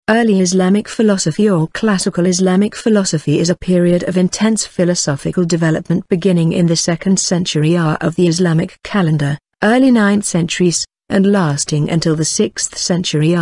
Early Islamic philosophy or classical Islamic philosophy is a period of intense philosophical development beginning in the 2nd century of the Islamic calendar, early 9th centuries, and lasting until the 6th century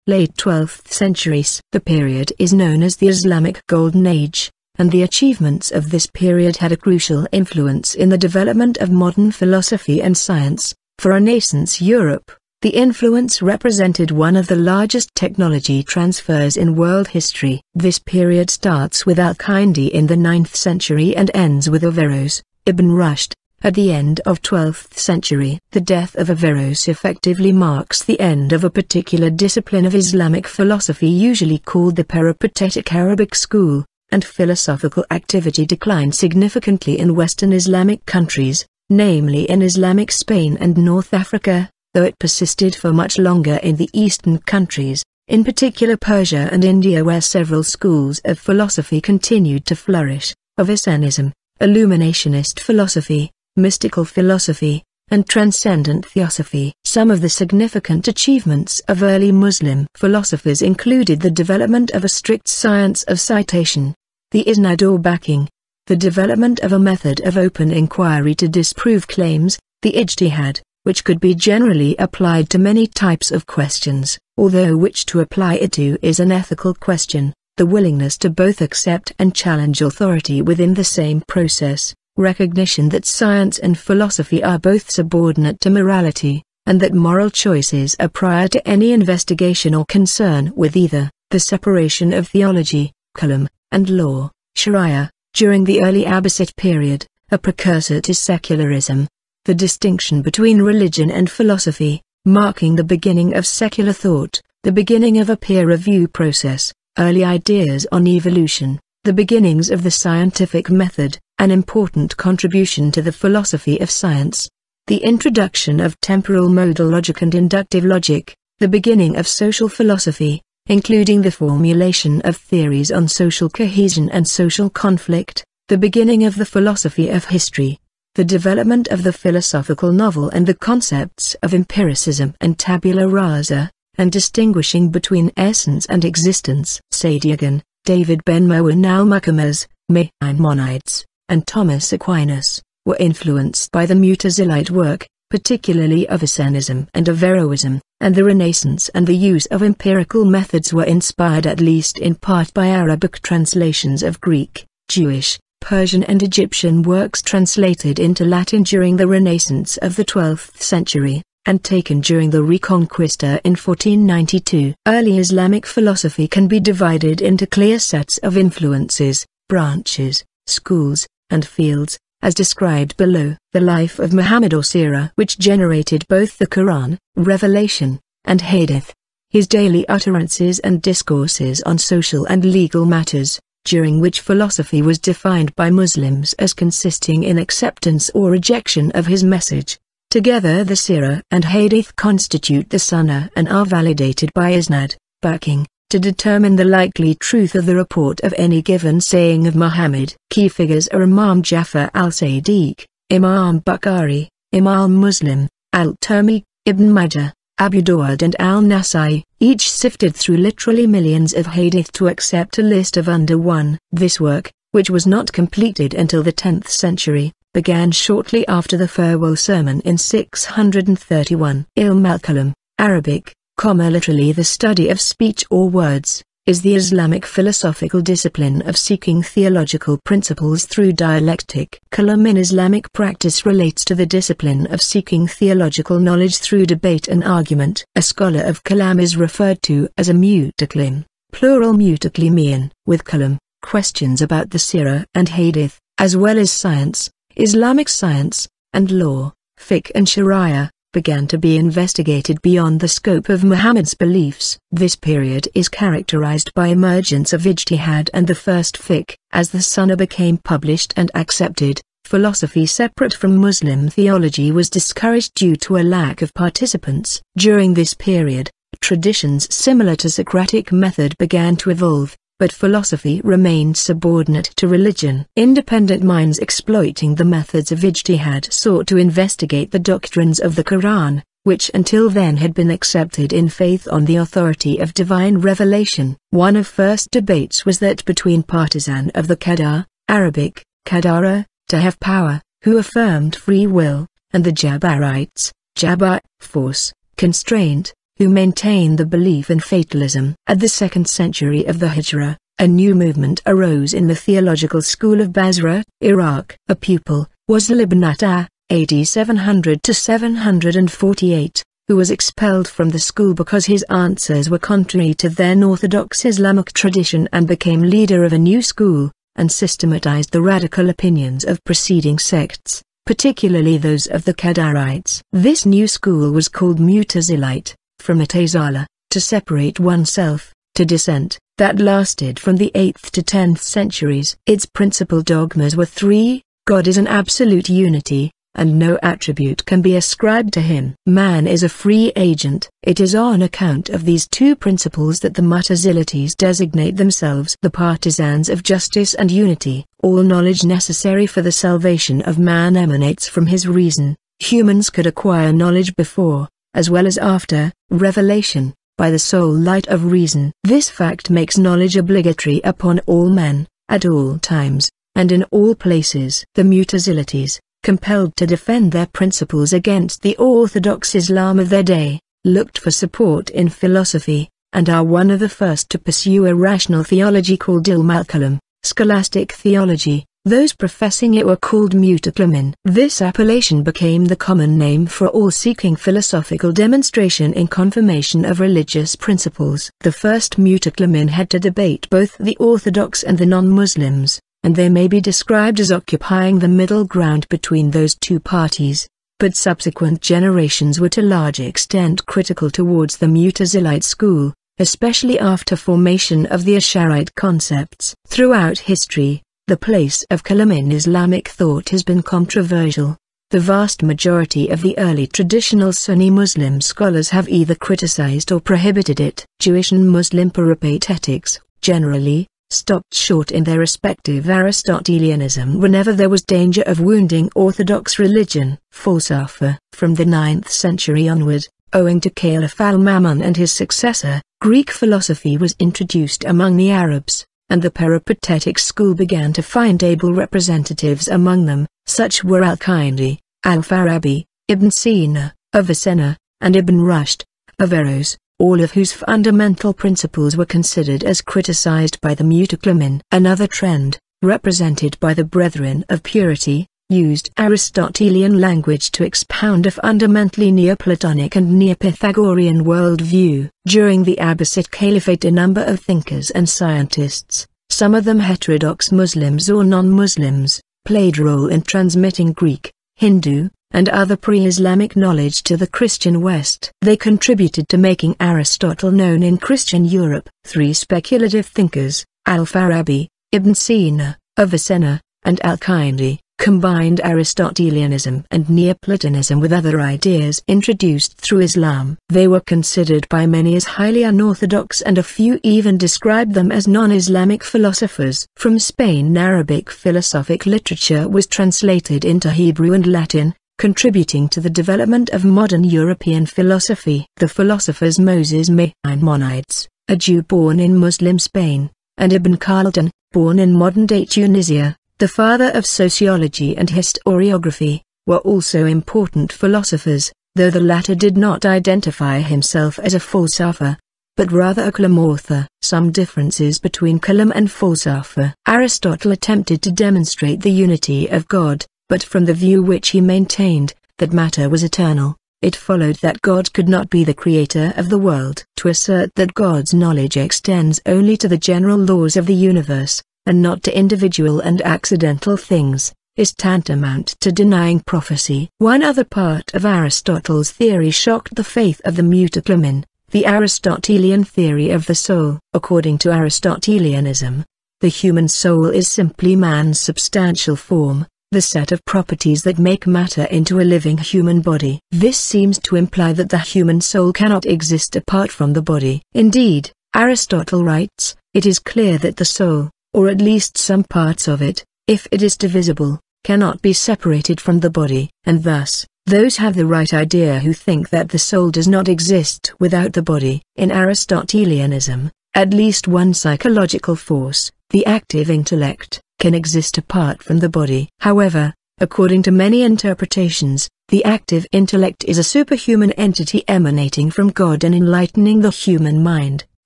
late 12th centuries. The period is known as the Islamic Golden Age, and the achievements of this period had a crucial influence in the development of modern philosophy and science. For a nascent Europe, the influence represented one of the largest technology transfers in world history. This period starts with Al-Kindi in the 9th century and ends with Averroes, Ibn Rushd, at the end of 12th century. The death of Averroes effectively marks the end of a particular discipline of Islamic philosophy usually called the peripatetic Arabic school, and philosophical activity declined significantly in Western Islamic countries, namely in Islamic Spain and North Africa, though it persisted for much longer in the Eastern countries, in particular Persia and India, where several schools of philosophy continued to flourish: Avicennism, Illuminationist philosophy, mystical philosophy, and transcendent theosophy. Some of the significant achievements of early Muslim philosophers included the development of a strict science of citation, the isnad or backing, the development of a method of open inquiry to disprove claims, the ijtihad, which could be generally applied to many types of questions, although which to apply it to is an ethical question, the willingness to both accept and challenge authority within the same process, recognition that science and philosophy are both subordinate to morality, and that moral choices are prior to any investigation or concern with either, the separation of theology, kalam, and law, sharia, during the early Abbasid period, a precursor to secularism. The distinction between religion and philosophy, marking the beginning of secular thought, the beginning of a peer review process, early ideas on evolution, the beginnings of the scientific method, an important contribution to the philosophy of science. The introduction of temporal modal logic and inductive logic, the beginning of social philosophy, including the formulation of theories on social cohesion and social conflict, the beginning of the philosophy of history. The development of the philosophical novel and the concepts of empiricism and tabula rasa, and distinguishing between essence and existence. Sadiagan, David Ben-Moen al-Muqammaz, Maimonides, and Thomas Aquinas, were influenced by the Mutazilite work, particularly Avicennism and Averroism, and the Renaissance and the use of empirical methods were inspired at least in part by Arabic translations of Greek, Jewish, Persian and Egyptian works translated into Latin during the Renaissance of the 12th century, and taken during the Reconquista in 1492. Early Islamic philosophy can be divided into clear sets of influences, branches, schools, and fields, as described below. The life of Muhammad or Sirah, which generated both the Quran, Revelation, and Hadith. His daily utterances and discourses on social and legal matters, during which philosophy was defined by Muslims as consisting in acceptance or rejection of his message. Together the Sirah and Hadith constitute the Sunnah and are validated by isnad, backing, to determine the likely truth of the report of any given saying of Muhammad. Key figures are Imam Jafar al-Sadiq, Imam Bukhari, Imam Muslim, al-Tirmidhi, Ibn Majah, Abu Dawud and al-Nasai, each sifted through literally millions of hadith to accept a list of under one. This work, which was not completed until the 10th century, began shortly after the farewell sermon in 631. Ilm al-Kalam, Arabic, literally the study of speech or words, is the Islamic philosophical discipline of seeking theological principles through dialectic. Kalam in Islamic practice relates to the discipline of seeking theological knowledge through debate and argument. A scholar of Kalam is referred to as a mutaklim, plural mutaklimin. With Kalam, questions about the Sirah and Hadith, as well as science, Islamic science, and law, fiqh and sharia, began to be investigated beyond the scope of Muhammad's beliefs. This period is characterized by emergence of ijtihad and the first fiqh. As the Sunnah became published and accepted, philosophy separate from Muslim theology was discouraged due to a lack of participants. During this period, traditions similar to Socratic method began to evolve, but philosophy remained subordinate to religion. Independent minds exploiting the methods of ijtihad sought to investigate the doctrines of the Quran, which until then had been accepted in faith on the authority of divine revelation. One of first debates was that between partisan of the Qadar, Arabic, Qadara, to have power, who affirmed free will, and the Jabarites, Jabar, force, constraint, who maintained the belief in fatalism. At the 2nd century of the Hijra, a new movement arose in the theological school of Basra, Iraq. A pupil was Ibn Atta, AD 700 to 748, who was expelled from the school because his answers were contrary to then orthodox Islamic tradition, and became leader of a new school, and systematized the radical opinions of preceding sects, particularly those of the Qadarites. This new school was called Mutazilite, from Atazala, to separate oneself, to dissent, that lasted from the 8th to 10th centuries. Its principal dogmas were three: God is an absolute unity, and no attribute can be ascribed to him. Man is a free agent. It is on account of these two principles that the Mutazilites designate themselves the partisans of justice and unity. All knowledge necessary for the salvation of man emanates from his reason. Humans could acquire knowledge before, as well as after, revelation, by the sole light of reason. This fact makes knowledge obligatory upon all men, at all times, and in all places. The Mutazilites, compelled to defend their principles against the orthodox Islam of their day, looked for support in philosophy, and are one of the first to pursue a rational theology called Ilm al-Kalam, scholastic theology. Those professing it were called Mutaklamin. This appellation became the common name for all seeking philosophical demonstration in confirmation of religious principles. The first Mutaklamin had to debate both the Orthodox and the non-Muslims, and they may be described as occupying the middle ground between those two parties. But subsequent generations were to large extent critical towards the Mutazilite school, especially after formation of the Asharite concepts. Throughout history, the place of Kalam in Islamic thought has been controversial. The vast majority of the early traditional Sunni Muslim scholars have either criticized or prohibited it. Jewish and Muslim peripatetics, generally, stopped short in their respective Aristotelianism whenever there was danger of wounding orthodox religion. Falsafa. From the 9th century onward, owing to Caliph al-Ma'mun and his successor, Greek philosophy was introduced among the Arabs, and the peripatetic school began to find able representatives among them. Such were Al-Kindi, Al-Farabi, Ibn Sina, Avicenna, and Ibn Rushd, Averroes, all of whose fundamental principles were considered as criticized by the Mutaklamin. Another trend, represented by the Brethren of Purity, used Aristotelian language to expound a fundamentally Neoplatonic and Neopythagorean worldview. During the Abbasid Caliphate, a number of thinkers and scientists, some of them heterodox Muslims or non-Muslims, played a role in transmitting Greek, Hindu, and other pre-Islamic knowledge to the Christian West. They contributed to making Aristotle known in Christian Europe. Three speculative thinkers, Al-Farabi, Ibn Sina, Avicenna, and Al-Kindi, combined Aristotelianism and Neoplatonism with other ideas introduced through Islam. They were considered by many as highly unorthodox, and a few even described them as non-Islamic philosophers. From Spain, Arabic philosophic literature was translated into Hebrew and Latin, contributing to the development of modern European philosophy. The philosophers Moses Maimonides, a Jew born in Muslim Spain, and Ibn Khaldun, born in modern-day Tunisia, the father of sociology and historiography, were also important philosophers, though the latter did not identify himself as a falsafa, but rather a kalam author. Some differences between kalam and falsafa. Aristotle attempted to demonstrate the unity of God, but from the view which he maintained, that matter was eternal, it followed that God could not be the creator of the world. To assert that God's knowledge extends only to the general laws of the universe, and not to individual and accidental things, is tantamount to denying prophecy. One other part of Aristotle's theory shocked the faith of the Mutaklamin, the Aristotelian theory of the soul. According to Aristotelianism, the human soul is simply man's substantial form, the set of properties that make matter into a living human body. This seems to imply that the human soul cannot exist apart from the body. Indeed, Aristotle writes, it is clear that the soul, or at least some parts of it, if it is divisible, cannot be separated from the body, and thus, Those have the right idea who think that the soul does not exist without the body. In Aristotelianism, at least one psychological force, the active intellect, can exist apart from the body. However, according to many interpretations, the active intellect is a superhuman entity emanating from God and enlightening the human mind,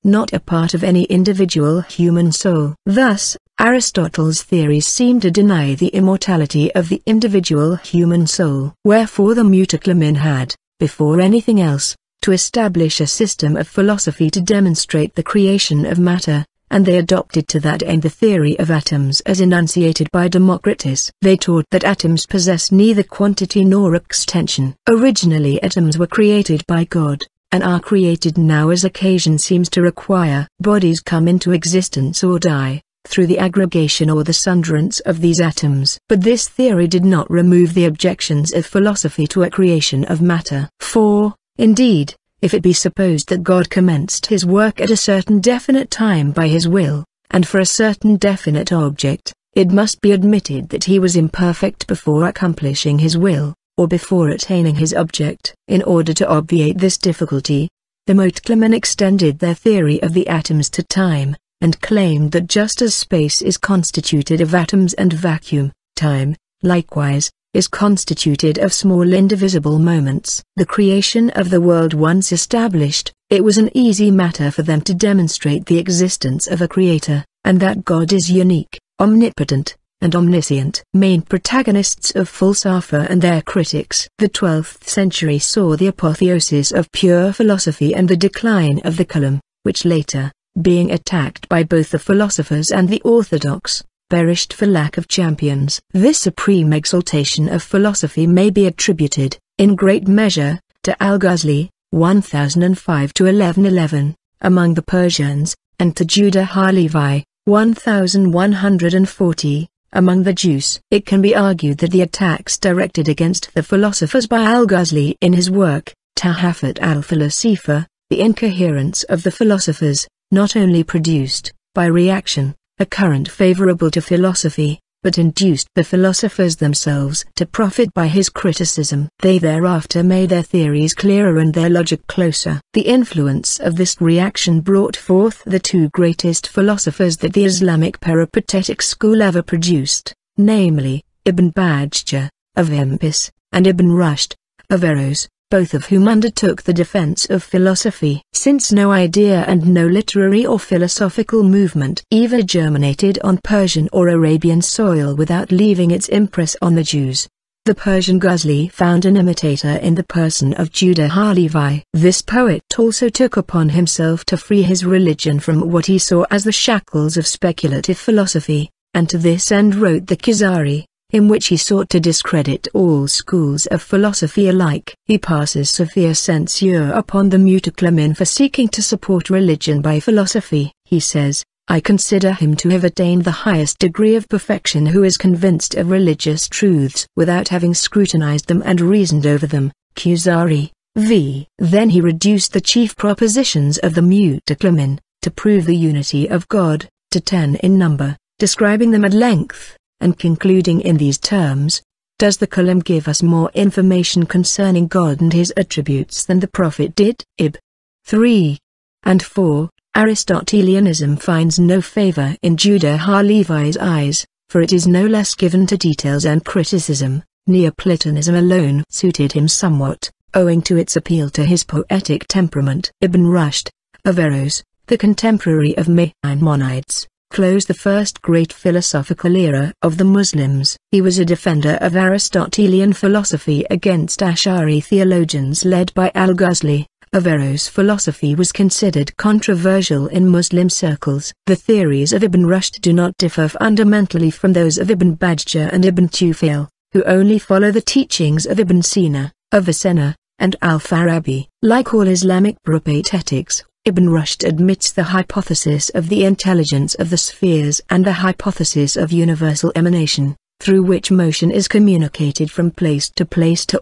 not a part of any individual human soul. Thus, Aristotle's theories seem to deny the immortality of the individual human soul. Wherefore the Mutaclamin had, before anything else, to establish a system of philosophy to demonstrate the creation of matter, and they adopted to that end the theory of atoms as enunciated by Democritus. They taught that atoms possess neither quantity nor extension. Originally atoms were created by God, and are created now as occasion seems to require. Bodies come into existence or die through the aggregation or the sunderance of these atoms. But this theory did not remove the objections of philosophy to a creation of matter. For, indeed, if it be supposed that God commenced his work at a certain definite time by his will, and for a certain definite object, it must be admitted that he was imperfect before accomplishing his will, or before attaining his object. In order to obviate this difficulty, the Mutaclamin extended their theory of the atoms to time, and claimed that just as space is constituted of atoms and vacuum, time, likewise, is constituted of small indivisible moments. The creation of the world once established, it was an easy matter for them to demonstrate the existence of a creator, and that God is unique, omnipotent, and omniscient. Main protagonists of Falsafa and their critics. The 12th century saw the apotheosis of pure philosophy and the decline of the Kalam, which later, being attacked by both the philosophers and the orthodox, perished for lack of champions. This supreme exaltation of philosophy may be attributed, in great measure, to Al-Ghazali, 1005–1111, among the Persians, and to Judah Halevi, 1140, among the Jews. It can be argued that the attacks directed against the philosophers by Al-Ghazali in his work, Tahafut al-Falasifa, the incoherence of the philosophers, not only produced, by reaction, a current favorable to philosophy, but induced the philosophers themselves to profit by his criticism. They thereafter made their theories clearer and their logic closer. The influence of this reaction brought forth the two greatest philosophers that the Islamic peripatetic school ever produced, namely, Ibn Bajjah, of Memphis, and Ibn Rushd, of Eros, both of whom undertook the defense of philosophy. Since no idea and no literary or philosophical movement either germinated on Persian or Arabian soil without leaving its impress on the Jews, the Persian Ghazali found an imitator in the person of Judah Halevi. This poet also took upon himself to free his religion from what he saw as the shackles of speculative philosophy, and to this end wrote the Kizari, in which he sought to discredit all schools of philosophy alike. He passes severe censure upon the Mutaclamin for seeking to support religion by philosophy. He says, "I consider him to have attained the highest degree of perfection who is convinced of religious truths without having scrutinized them and reasoned over them." Kuzari, v. Then he reduced the chief propositions of the Mutaclamin, to prove the unity of God, to 10 in number, describing them at length, and concluding in these terms: "Does the Kalam give us more information concerning God and his attributes than the Prophet did?" Ib. 3 and 4. Aristotelianism finds no favor in Judah Halevi's eyes, for it is no less given to details and criticism. Neoplatonism alone suited him somewhat, owing to its appeal to his poetic temperament. Ibn Rushd, of Eros, the contemporary of Maimonides, closed the first great philosophical era of the Muslims. He was a defender of Aristotelian philosophy against Ash'ari theologians led by Al-Ghazali. Of Eros philosophy was considered controversial in Muslim circles. The theories of Ibn Rushd do not differ fundamentally from those of Ibn Bajjah and Ibn Tufayl, who only follow the teachings of Ibn Sina, Avicenna, and Al-Farabi. Like all Islamic peripatetics, Ibn Rushd admits the hypothesis of the intelligence of the spheres and the hypothesis of universal emanation, through which motion is communicated from place to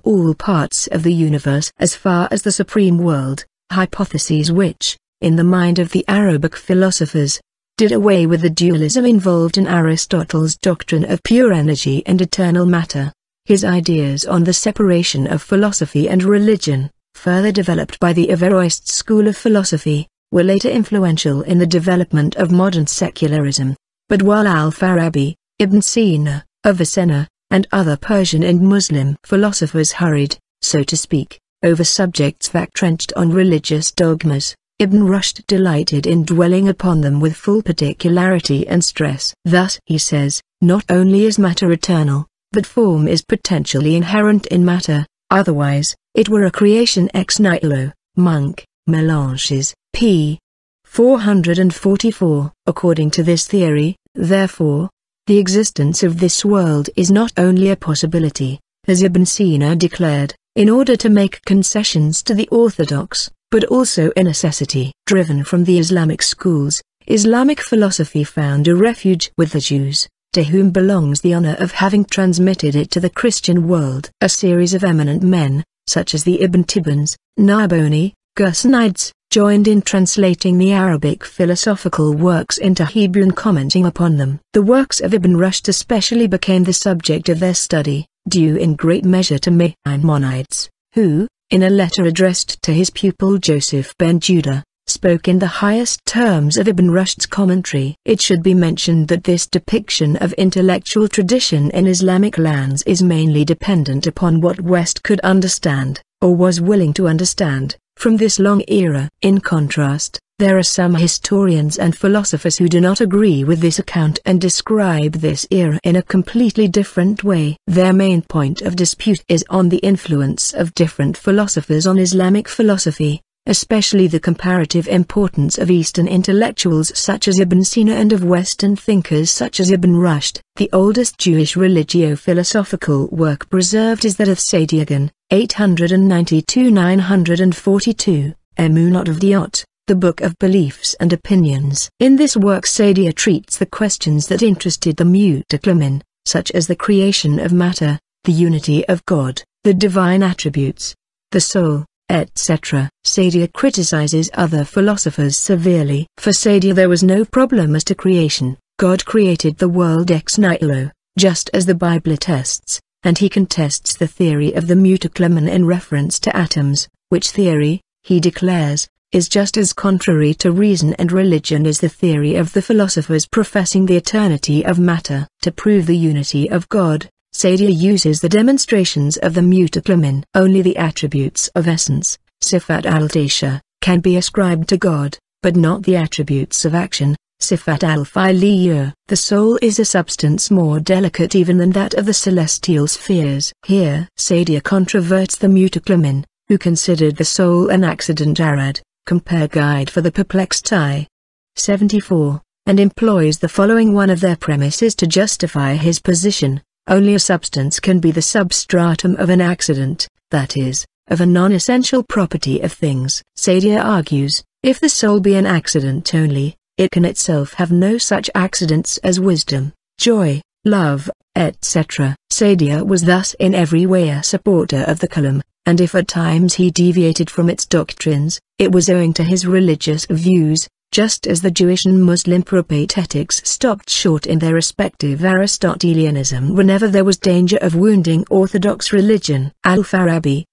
all parts of the universe as far as the supreme world, hypotheses which, in the mind of the Arabic philosophers, did away with the dualism involved in Aristotle's doctrine of pure energy and eternal matter. His ideas on the separation of philosophy and religion, further developed by the Averroist school of philosophy, were later influential in the development of modern secularism. But while Al-Farabi, Ibn Sina, Avicenna, and other Persian and Muslim philosophers hurried, so to speak, over subjects that trenched on religious dogmas, Ibn Rushd delighted in dwelling upon them with full particularity and stress. Thus he says, not only is matter eternal, but form is potentially inherent in matter, otherwise, it were a creation ex nihilo. Monk, Melanges, p. 444. According to this theory, therefore, the existence of this world is not only a possibility, as Ibn Sina declared, in order to make concessions to the orthodox, but also a necessity. Driven from the Islamic schools, Islamic philosophy found a refuge with the Jews, to whom belongs the honor of having transmitted it to the Christian world. A series of eminent men, such as the Ibn Tibbons, Narboni, Gersonides, joined in translating the Arabic philosophical works into Hebrew and commenting upon them. The works of Ibn Rushd especially became the subject of their study, due in great measure to Maimonides, who, in a letter addressed to his pupil Joseph ben Judah, spoke in the highest terms of Ibn Rushd's commentary. It should be mentioned that this depiction of intellectual tradition in Islamic lands is mainly dependent upon what West could understand, or was willing to understand, from this long era. In contrast, there are some historians and philosophers who do not agree with this account and describe this era in a completely different way. Their main point of dispute is on the influence of different philosophers on Islamic philosophy, especially the comparative importance of Eastern intellectuals such as Ibn Sina and of Western thinkers such as Ibn Rushd. The oldest Jewish religio-philosophical work preserved is that of Sadiagan, 892-942, Emunot of Diot, the Book of Beliefs and Opinions. In this work Sadia treats the questions that interested the Mutaklamin, such as the creation of matter, the unity of God, the divine attributes, the soul, etc. Sadia criticizes other philosophers severely. For Sadia there was no problem as to creation. God created the world ex nihilo, just as the Bible attests, and he contests the theory of the Mutaklamin in reference to atoms, which theory, he declares, is just as contrary to reason and religion as the theory of the philosophers professing the eternity of matter. To prove the unity of God, Sadia uses the demonstrations of the Mutaklamin. Only the attributes of essence, Sifat al-Tasha, can be ascribed to God, but not the attributes of action, Sifat al-Fi'liyya. The soul is a substance more delicate even than that of the celestial spheres. Here Sadia controverts the Mutaklamin, who considered the soul an accident arad, compare Guide for the Perplexed Eye. 74, and employs the following one of their premises to justify his position. Only a substance can be the substratum of an accident, that is, of a non-essential property of things. Sadia argues, if the soul be an accident only, it can itself have no such accidents as wisdom, joy, love, etc. Sadia was thus in every way a supporter of the Kalam, and if at times he deviated from its doctrines, it was owing to his religious views, just as the Jewish and Muslim propatetics stopped short in their respective Aristotelianism whenever there was danger of wounding orthodox religion. Al-Farabi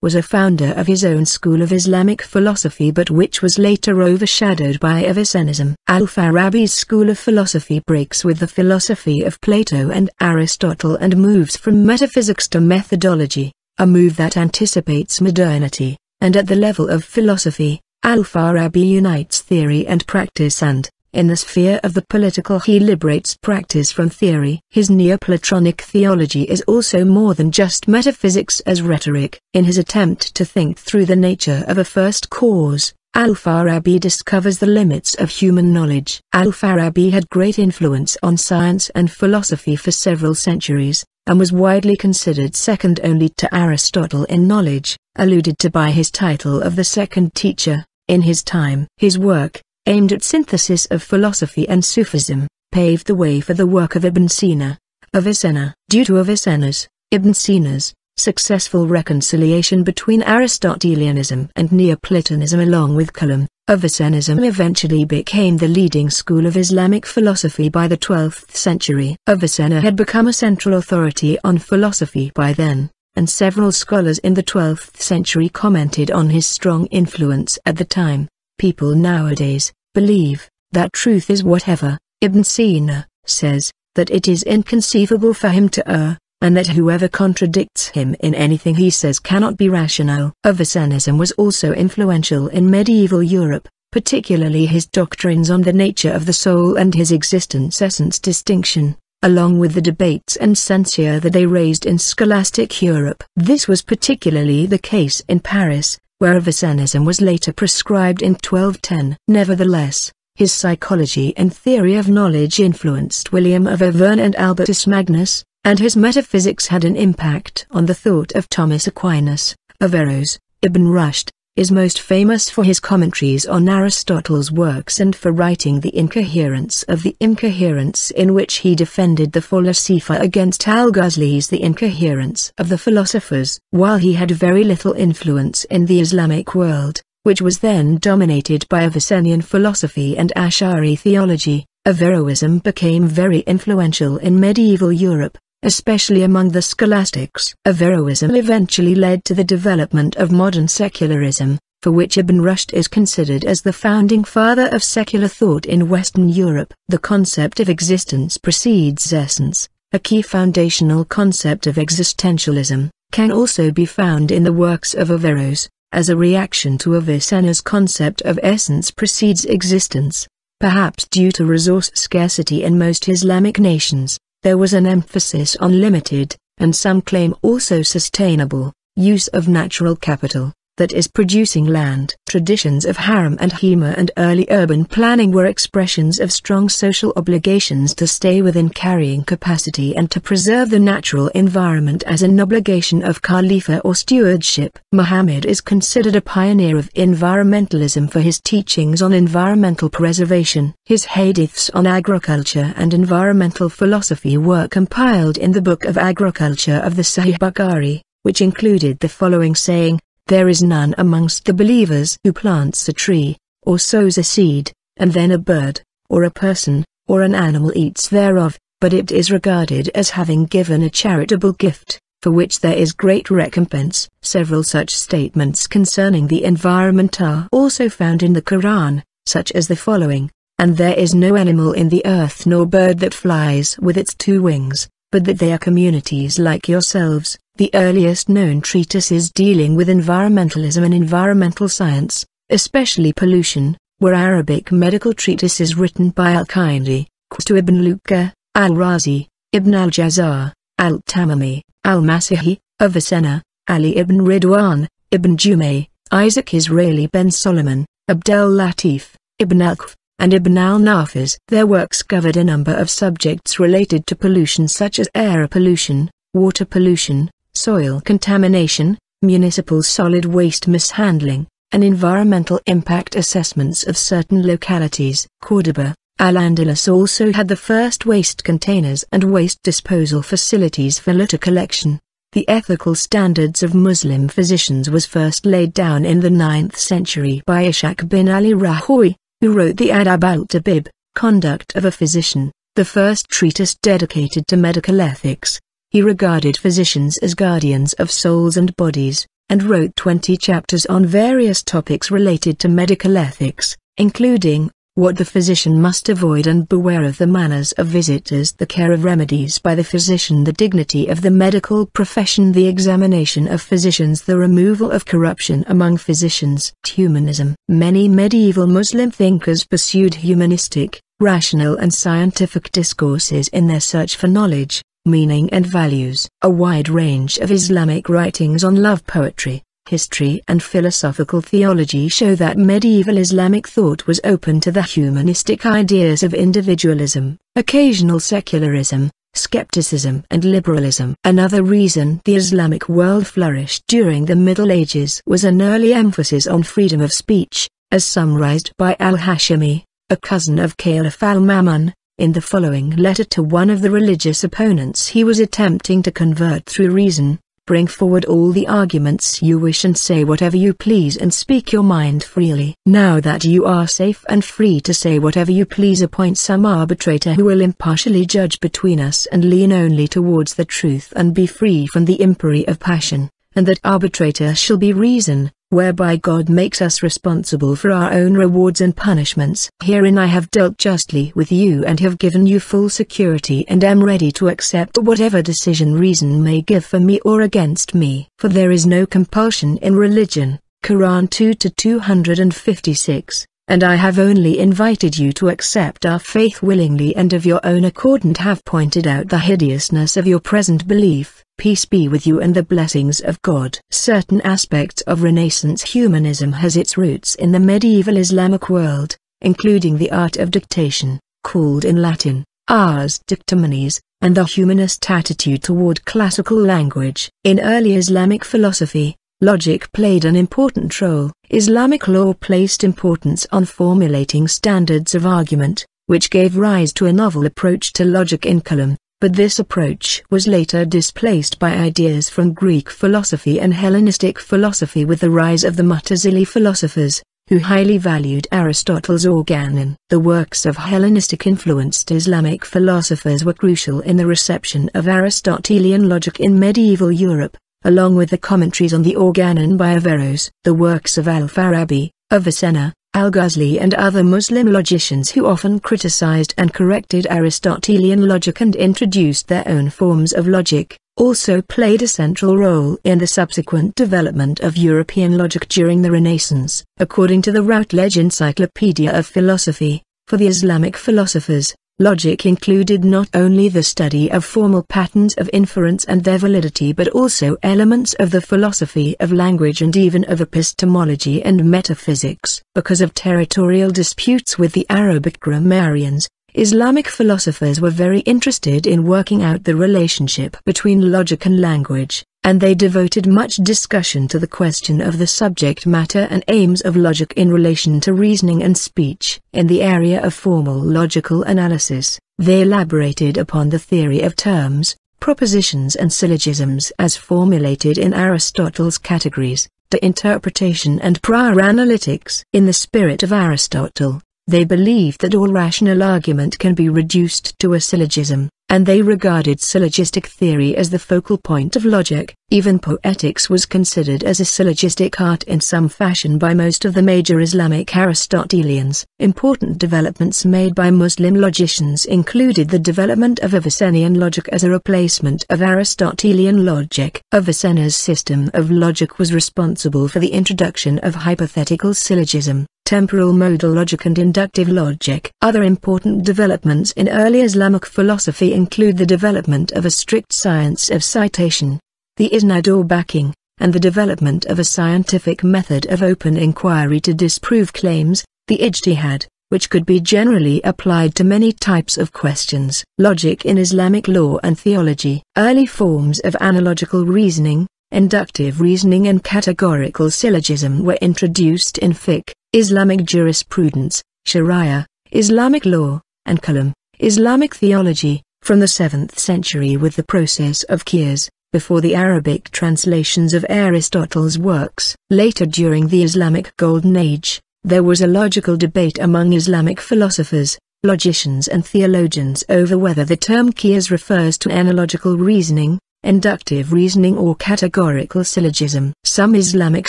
was a founder of his own school of Islamic philosophy but which was later overshadowed by Avicennism. Al-Farabi's school of philosophy breaks with the philosophy of Plato and Aristotle and moves from metaphysics to methodology, a move that anticipates modernity, and at the level of philosophy, Al-Farabi unites theory and practice and, in the sphere of the political he liberates practice from theory. His Neoplatonic theology is also more than just metaphysics as rhetoric. In his attempt to think through the nature of a first cause, Al-Farabi discovers the limits of human knowledge. Al-Farabi had great influence on science and philosophy for several centuries, and was widely considered second only to Aristotle in knowledge, alluded to by his title of the second teacher. In his time, his work, aimed at synthesis of philosophy and Sufism, paved the way for the work of Ibn Sina, Avicenna. Due to Avicenna's, Ibn Sina's, successful reconciliation between Aristotelianism and Neoplatonism along with Kalam, Avicennism eventually became the leading school of Islamic philosophy by the 12th century. Avicenna had become a central authority on philosophy by then, and several scholars in the 12th century commented on his strong influence at the time. People nowadays believe that truth is whatever. Ibn Sina says that it is inconceivable for him to err, and that whoever contradicts him in anything he says cannot be rational. Avicennism was also influential in medieval Europe, particularly his doctrines on the nature of the soul and his existence-essence distinction, along with the debates and censure that they raised in scholastic Europe. This was particularly the case in Paris, where Avicennism was later prescribed in 1210. Nevertheless, his psychology and theory of knowledge influenced William of Auvergne and Albertus Magnus, and his metaphysics had an impact on the thought of Thomas Aquinas. Averroes, Ibn Rushd, is most famous for his commentaries on Aristotle's works and for writing The Incoherence of the Incoherence, in which he defended the Falasifa against Al-Ghazali's The Incoherence of the Philosophers. While he had very little influence in the Islamic world, which was then dominated by Avicennian philosophy and Ash'ari theology, Averroism became very influential in medieval Europe, especially among the scholastics. Averroism eventually led to the development of modern secularism, for which Ibn Rushd is considered as the founding father of secular thought in Western Europe. The concept of existence precedes essence, a key foundational concept of existentialism, can also be found in the works of Averroes, as a reaction to Avicenna's concept of essence precedes existence. Perhaps due to resource scarcity in most Islamic nations, there was an emphasis on limited, and some claim also sustainable, use of natural capital, that is producing land. Traditions of harem and hema and early urban planning were expressions of strong social obligations to stay within carrying capacity and to preserve the natural environment as an obligation of khalifa or stewardship. Muhammad is considered a pioneer of environmentalism for his teachings on environmental preservation. His hadiths on agriculture and environmental philosophy were compiled in the Book of Agriculture of the Sahih Bukhari, which included the following saying: "There is none amongst the believers who plants a tree, or sows a seed, and then a bird, or a person, or an animal eats thereof, but it is regarded as having given a charitable gift, for which there is great recompense." Several such statements concerning the environment are also found in the Quran, such as the following: "And there is no animal in the earth nor bird that flies with its two wings, but that they are communities like yourselves." The earliest known treatises dealing with environmentalism and environmental science, especially pollution, were Arabic medical treatises written by Al-Kindi, to Ibn Luqa, Al-Razi, Ibn al-Jazar, Al-Tamimi, Al-Masihi, Avicenna, Ali ibn Ridwan, Ibn Jumay, Isaac Israeli ben Solomon, Abdel Latif, Ibn al-Qaf, and Ibn al-Nafiz. Their works covered a number of subjects related to pollution such as air pollution, water pollution, soil contamination, municipal solid waste mishandling, and environmental impact assessments of certain localities. Córdoba, Al-Andalus also had the first waste containers and waste disposal facilities for litter collection. The ethical standards of Muslim physicians was first laid down in the 9th century by Ishaq bin Ali Rahoui, who wrote the Adab al-Tabib, Conduct of a Physician, the first treatise dedicated to medical ethics. He regarded physicians as guardians of souls and bodies, and wrote 20 chapters on various topics related to medical ethics, including what the physician must avoid and beware of, the manners of visitors, the care of remedies by the physician, the dignity of the medical profession, the examination of physicians, the removal of corruption among physicians. Humanism. Many medieval Muslim thinkers pursued humanistic, rational and scientific discourses in their search for knowledge, meaning and values. A wide range of Islamic writings on love poetry, history and philosophical theology show that medieval Islamic thought was open to the humanistic ideas of individualism, occasional secularism, skepticism and liberalism. Another reason the Islamic world flourished during the Middle Ages was an early emphasis on freedom of speech, as summarized by al-Hashimi, a cousin of Caliph al-Ma'mun, in the following letter to one of the religious opponents he was attempting to convert through reason. Bring forward all the arguments you wish and say whatever you please and speak your mind freely. Now that you are safe and free to say whatever you please, appoint some arbitrator who will impartially judge between us and lean only towards the truth and be free from the impery of passion, and that arbitrator shall be reason, whereby God makes us responsible for our own rewards and punishments. Herein I have dealt justly with you and have given you full security and am ready to accept whatever decision reason may give for me or against me. For there is no compulsion in religion, Quran 2-256, and I have only invited you to accept our faith willingly and of your own accord, and have pointed out the hideousness of your present belief. Peace be with you and the blessings of God. Certain aspects of Renaissance humanism has its roots in the medieval Islamic world, including the art of dictation, called in Latin, ars dictaminis, and the humanist attitude toward classical language. In early Islamic philosophy, logic played an important role. Islamic law placed importance on formulating standards of argument, which gave rise to a novel approach to logic in kalam. But this approach was later displaced by ideas from Greek philosophy and Hellenistic philosophy with the rise of the Mu'tazili philosophers, who highly valued Aristotle's organon. The works of Hellenistic-influenced Islamic philosophers were crucial in the reception of Aristotelian logic in medieval Europe, along with the commentaries on the organon by Averroes. The works of Al-Farabi, Avicenna, Al-Ghazali and other Muslim logicians who often criticized and corrected Aristotelian logic and introduced their own forms of logic, also played a central role in the subsequent development of European logic during the Renaissance. According to the Routledge Encyclopedia of Philosophy, for the Islamic philosophers, logic included not only the study of formal patterns of inference and their validity but also elements of the philosophy of language and even of epistemology and metaphysics. Because of territorial disputes with the Arabic grammarians, Islamic philosophers were very interested in working out the relationship between logic and language, and they devoted much discussion to the question of the subject matter and aims of logic in relation to reasoning and speech. In the area of formal logical analysis, they elaborated upon the theory of terms, propositions and syllogisms as formulated in Aristotle's categories, the interpretation and prior analytics. In the spirit of Aristotle, they believed that all rational argument can be reduced to a syllogism, and they regarded syllogistic theory as the focal point of logic. Even poetics was considered as a syllogistic art in some fashion by most of the major Islamic Aristotelians. Important developments made by Muslim logicians included the development of Avicennian logic as a replacement of Aristotelian logic. Avicenna's system of logic was responsible for the introduction of hypothetical syllogism, temporal modal logic and inductive logic. Other important developments in early Islamic philosophy include the development of a strict science of citation, the isnad or backing, and the development of a scientific method of open inquiry to disprove claims, the ijtihad, which could be generally applied to many types of questions. Logic in Islamic law and theology. Early forms of analogical reasoning, inductive reasoning and categorical syllogism were introduced in fiqh, Islamic jurisprudence, sharia, Islamic law, and kalam, Islamic theology, from the 7th century with the process of qiyas, before the Arabic translations of Aristotle's works. Later during the Islamic Golden Age, there was a logical debate among Islamic philosophers, logicians and theologians over whether the term qiyas refers to analogical reasoning, inductive reasoning or categorical syllogism. Some Islamic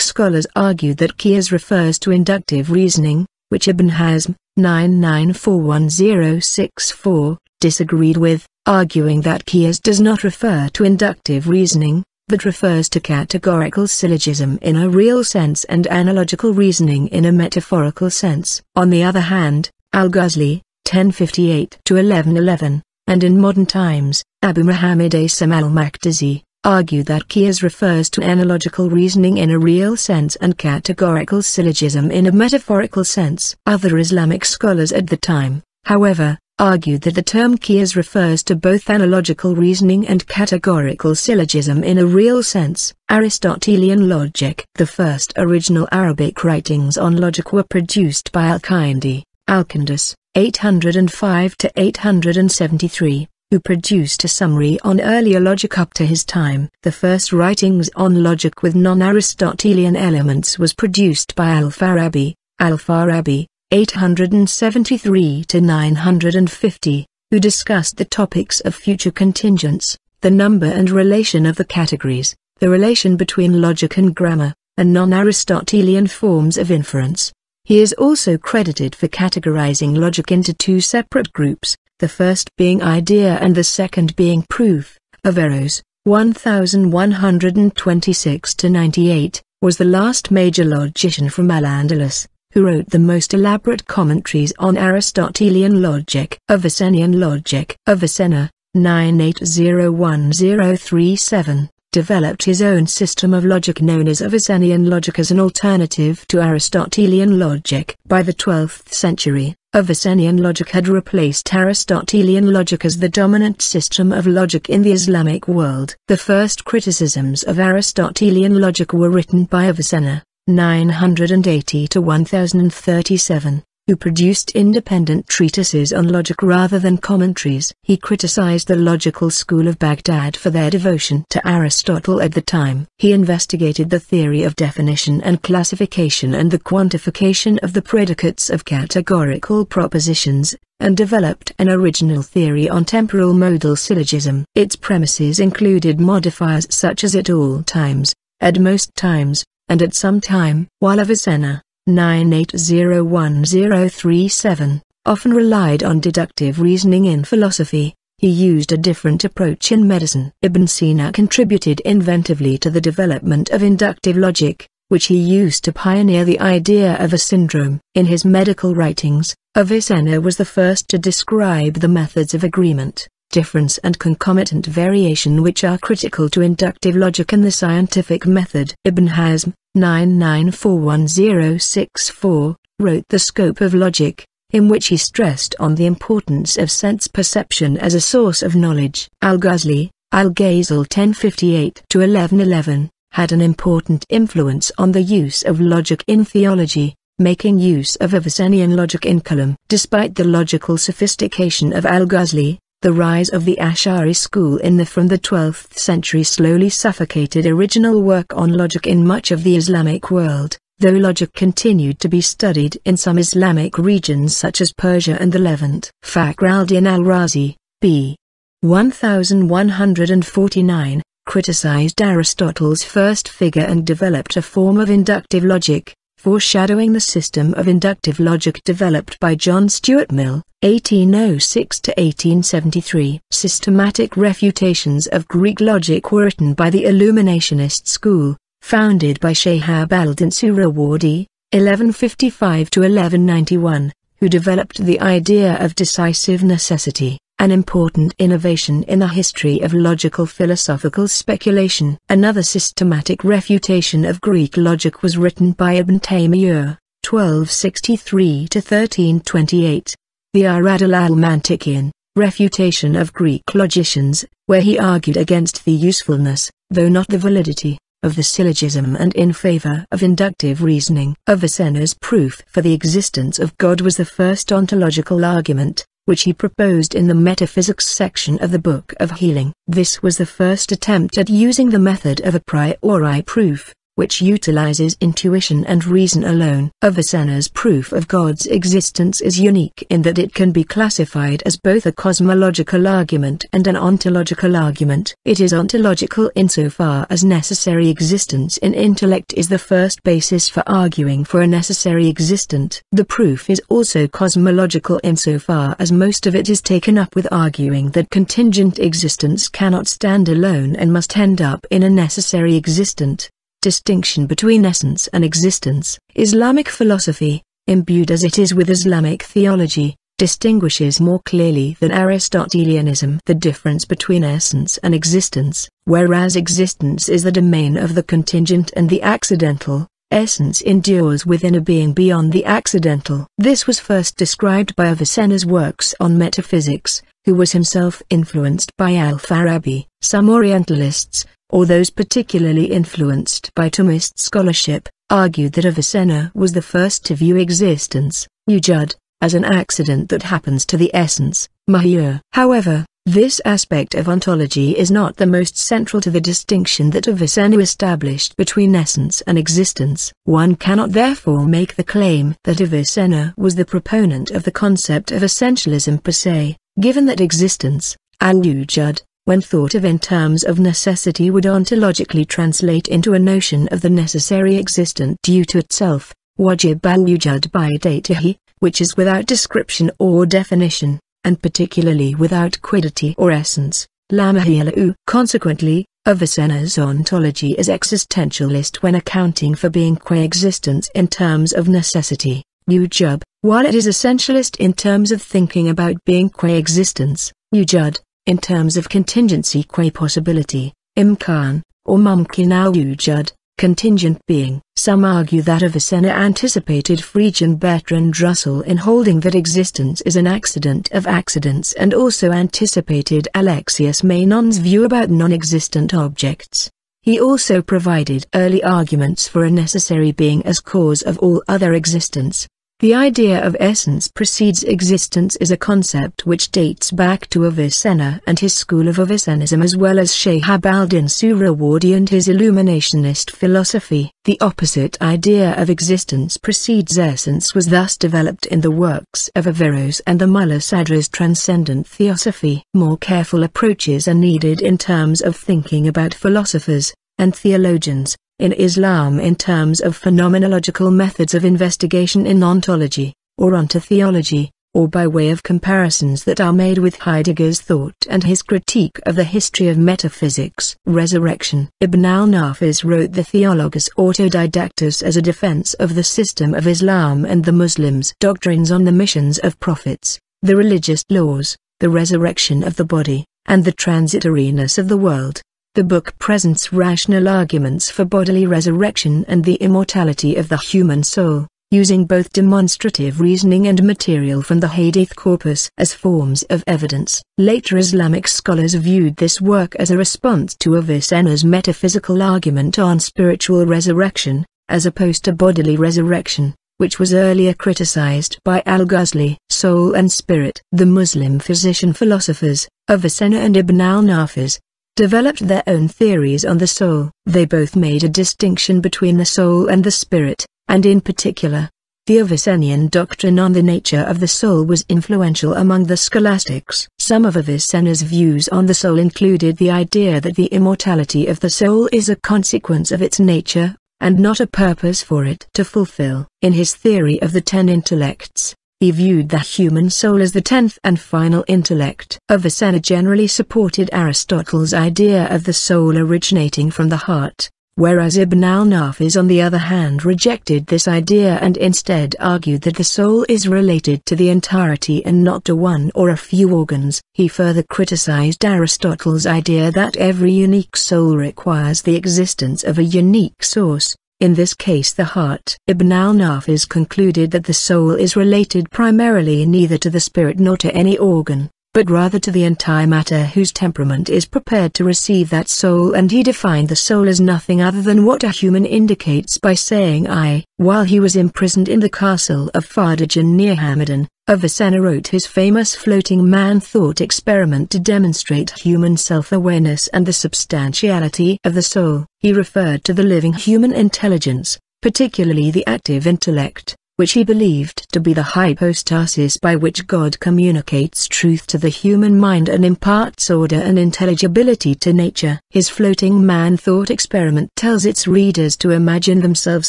scholars argued that qiyas refers to inductive reasoning, which Ibn Hazm, 994164, disagreed with, arguing that qiyas does not refer to inductive reasoning, but refers to categorical syllogism in a real sense and analogical reasoning in a metaphorical sense. On the other hand, Al-Ghazali, 1058-1111, and in modern times, Abu Muhammad Asam al-Maqdisi, argued that qiyas refers to analogical reasoning in a real sense and categorical syllogism in a metaphorical sense. Other Islamic scholars at the time, however, argued that the term qiyas refers to both analogical reasoning and categorical syllogism in a real sense. Aristotelian logic. The first original Arabic writings on logic were produced by Al-Kindi, Al-Qindus, 805-873, who produced a summary on earlier logic up to his time. The first writings on logic with non-Aristotelian elements was produced by Al-Farabi, 873–950, who discussed the topics of future contingents, the number and relation of the categories, the relation between logic and grammar, and non-Aristotelian forms of inference. He is also credited for categorizing logic into two separate groups, the first being idea and the second being proof. Averroes, 1126–98, was the last major logician from Al-Andalus, who wrote the most elaborate commentaries on Aristotelian logic. Avicennian logic. Avicenna, 9801037, developed his own system of logic known as Avicennian logic as an alternative to Aristotelian logic. By the 12th century, Avicennian logic had replaced Aristotelian logic as the dominant system of logic in the Islamic world. The first criticisms of Aristotelian logic were written by Avicenna, 980–1037, who produced independent treatises on logic rather than commentaries. He criticized the logical school of Baghdad for their devotion to Aristotle at the time. He investigated the theory of definition and classification and the quantification of the predicates of categorical propositions, and developed an original theory on temporal modal syllogism. Its premises included modifiers such as at all times, at most times, and at some time. While Avicenna, 9801037, often relied on deductive reasoning in philosophy, he used a different approach in medicine. Ibn Sina contributed inventively to the development of inductive logic, which he used to pioneer the idea of a syndrome. In his medical writings, Avicenna was the first to describe the methods of agreement, difference and concomitant variation which are critical to inductive logic and the scientific method. Ibn Hazm, 99411064, wrote The Scope of Logic, in which he stressed on the importance of sense perception as a source of knowledge. Al-Ghazali, Al-Ghazal 1058–1111, had an important influence on the use of logic in theology, making use of Avicennian logic in Kalam. Despite the logical sophistication of Al-Ghazali, the rise of the Ash'ari school from the 12th century slowly suffocated original work on logic in much of the Islamic world, though logic continued to be studied in some Islamic regions such as Persia and the Levant. Fakhr al-Din al-Razi, b. 1149, criticized Aristotle's first figure and developed a form of inductive logic, foreshadowing the system of inductive logic developed by John Stuart Mill, 1806–1873. Systematic refutations of Greek logic were written by the Illuminationist school, founded by Shihab al-Din Suhrawardi, 1155–1191, who developed the idea of decisive necessity, an important innovation in the history of logical philosophical speculation. Another systematic refutation of Greek logic was written by Ibn Taymiyyah, 1263–1328, the Ar-Radd al-Mantiqiyan, refutation of Greek logicians, where he argued against the usefulness, though not the validity, of the syllogism and in favor of inductive reasoning. Avicenna's proof for the existence of God was the first ontological argument, which he proposed in the metaphysics section of the Book of Healing. This was the first attempt at using the method of a priori proof, which utilizes intuition and reason alone. Avicenna's proof of God's existence is unique in that it can be classified as both a cosmological argument and an ontological argument. It is ontological insofar as necessary existence in intellect is the first basis for arguing for a necessary existent. The proof is also cosmological insofar as most of it is taken up with arguing that contingent existence cannot stand alone and must end up in a necessary existent. Distinction between essence and existence. Islamic philosophy, imbued as it is with Islamic theology, distinguishes more clearly than Aristotelianism the difference between essence and existence. Whereas existence is the domain of the contingent and the accidental, essence endures within a being beyond the accidental. This was first described by Avicenna's works on metaphysics, who was himself influenced by Al-Farabi. Some Orientalists, or those particularly influenced by Thomist scholarship, argued that Avicenna was the first to view existence, wujud, as an accident that happens to the essence, mahiyur. However, This aspect of ontology is not the most central to the distinction that Avicenna established between essence and existence. One cannot therefore make the claim that Avicenna was the proponent of the concept of essentialism per se, given that existence, al-wujud, when thought of in terms of necessity would ontologically translate into a notion of the necessary existent due to itself, wajib al-wujud bidatihi, which is without description or definition, and particularly without quiddity or essence, lamahiyalu. Consequently, Avicenna's ontology is existentialist when accounting for being coexistence in terms of necessity, wujub, while it is essentialist in terms of thinking about being coexistence, wujud, in terms of contingency qua possibility, imkan, or mumkin al-wujud, contingent being. Some argue that Avicenna anticipated Friedrich Bertrand Russell in holding that existence is an accident of accidents, and also anticipated Alexius Menon's view about non-existent objects. He also provided early arguments for a necessary being as cause of all other existence. The idea of essence precedes existence is a concept which dates back to Avicenna and his school of Avicennism, as well as Shihab al-Din Suhrawardi and his illuminationist philosophy. The opposite idea of existence precedes essence was thus developed in the works of Averroes and the Mullah Sadra's transcendent theosophy. More careful approaches are needed in terms of thinking about philosophers and theologians in Islam in terms of phenomenological methods of investigation in ontology, or ontotheology, or by way of comparisons that are made with Heidegger's thought and his critique of the history of metaphysics. Resurrection. Ibn al-Nafiz wrote the Theologus Autodidactus as a defense of the system of Islam and the Muslims' doctrines on the missions of prophets, the religious laws, the resurrection of the body, and the transitoriness of the world. The book presents rational arguments for bodily resurrection and the immortality of the human soul, using both demonstrative reasoning and material from the Hadith corpus as forms of evidence. Later Islamic scholars viewed this work as a response to Avicenna's metaphysical argument on spiritual resurrection, as opposed to bodily resurrection, which was earlier criticized by Al-Ghazali. Soul and spirit. The Muslim physician-philosophers, Avicenna and Ibn al-Nafiz, developed their own theories on the soul. They both made a distinction between the soul and the spirit, and in particular, the Avicennian doctrine on the nature of the soul was influential among the scholastics. Some of Avicenna's views on the soul included the idea that the immortality of the soul is a consequence of its nature, and not a purpose for it to fulfill. In his theory of the 10 intellects, he viewed the human soul as the 10th and final intellect. Avicenna generally supported Aristotle's idea of the soul originating from the heart, whereas Ibn al-Nafiz on the other hand rejected this idea and instead argued that the soul is related to the entirety and not to one or a few organs. He further criticized Aristotle's idea that every unique soul requires the existence of a unique source, in this case the heart. Ibn al-Nafiz concluded that the soul is related primarily neither to the spirit nor to any organ, but rather to the entire matter whose temperament is prepared to receive that soul, and he defined the soul as nothing other than what a human indicates by saying I. While he was imprisoned in the castle of Fardajan near Hamadan, Avicenna wrote his famous floating man thought experiment to demonstrate human self-awareness and the substantiality of the soul. He referred to the living human intelligence, particularly the active intellect, which he believed to be the hypostasis by which God communicates truth to the human mind and imparts order and intelligibility to nature. His floating man thought experiment tells its readers to imagine themselves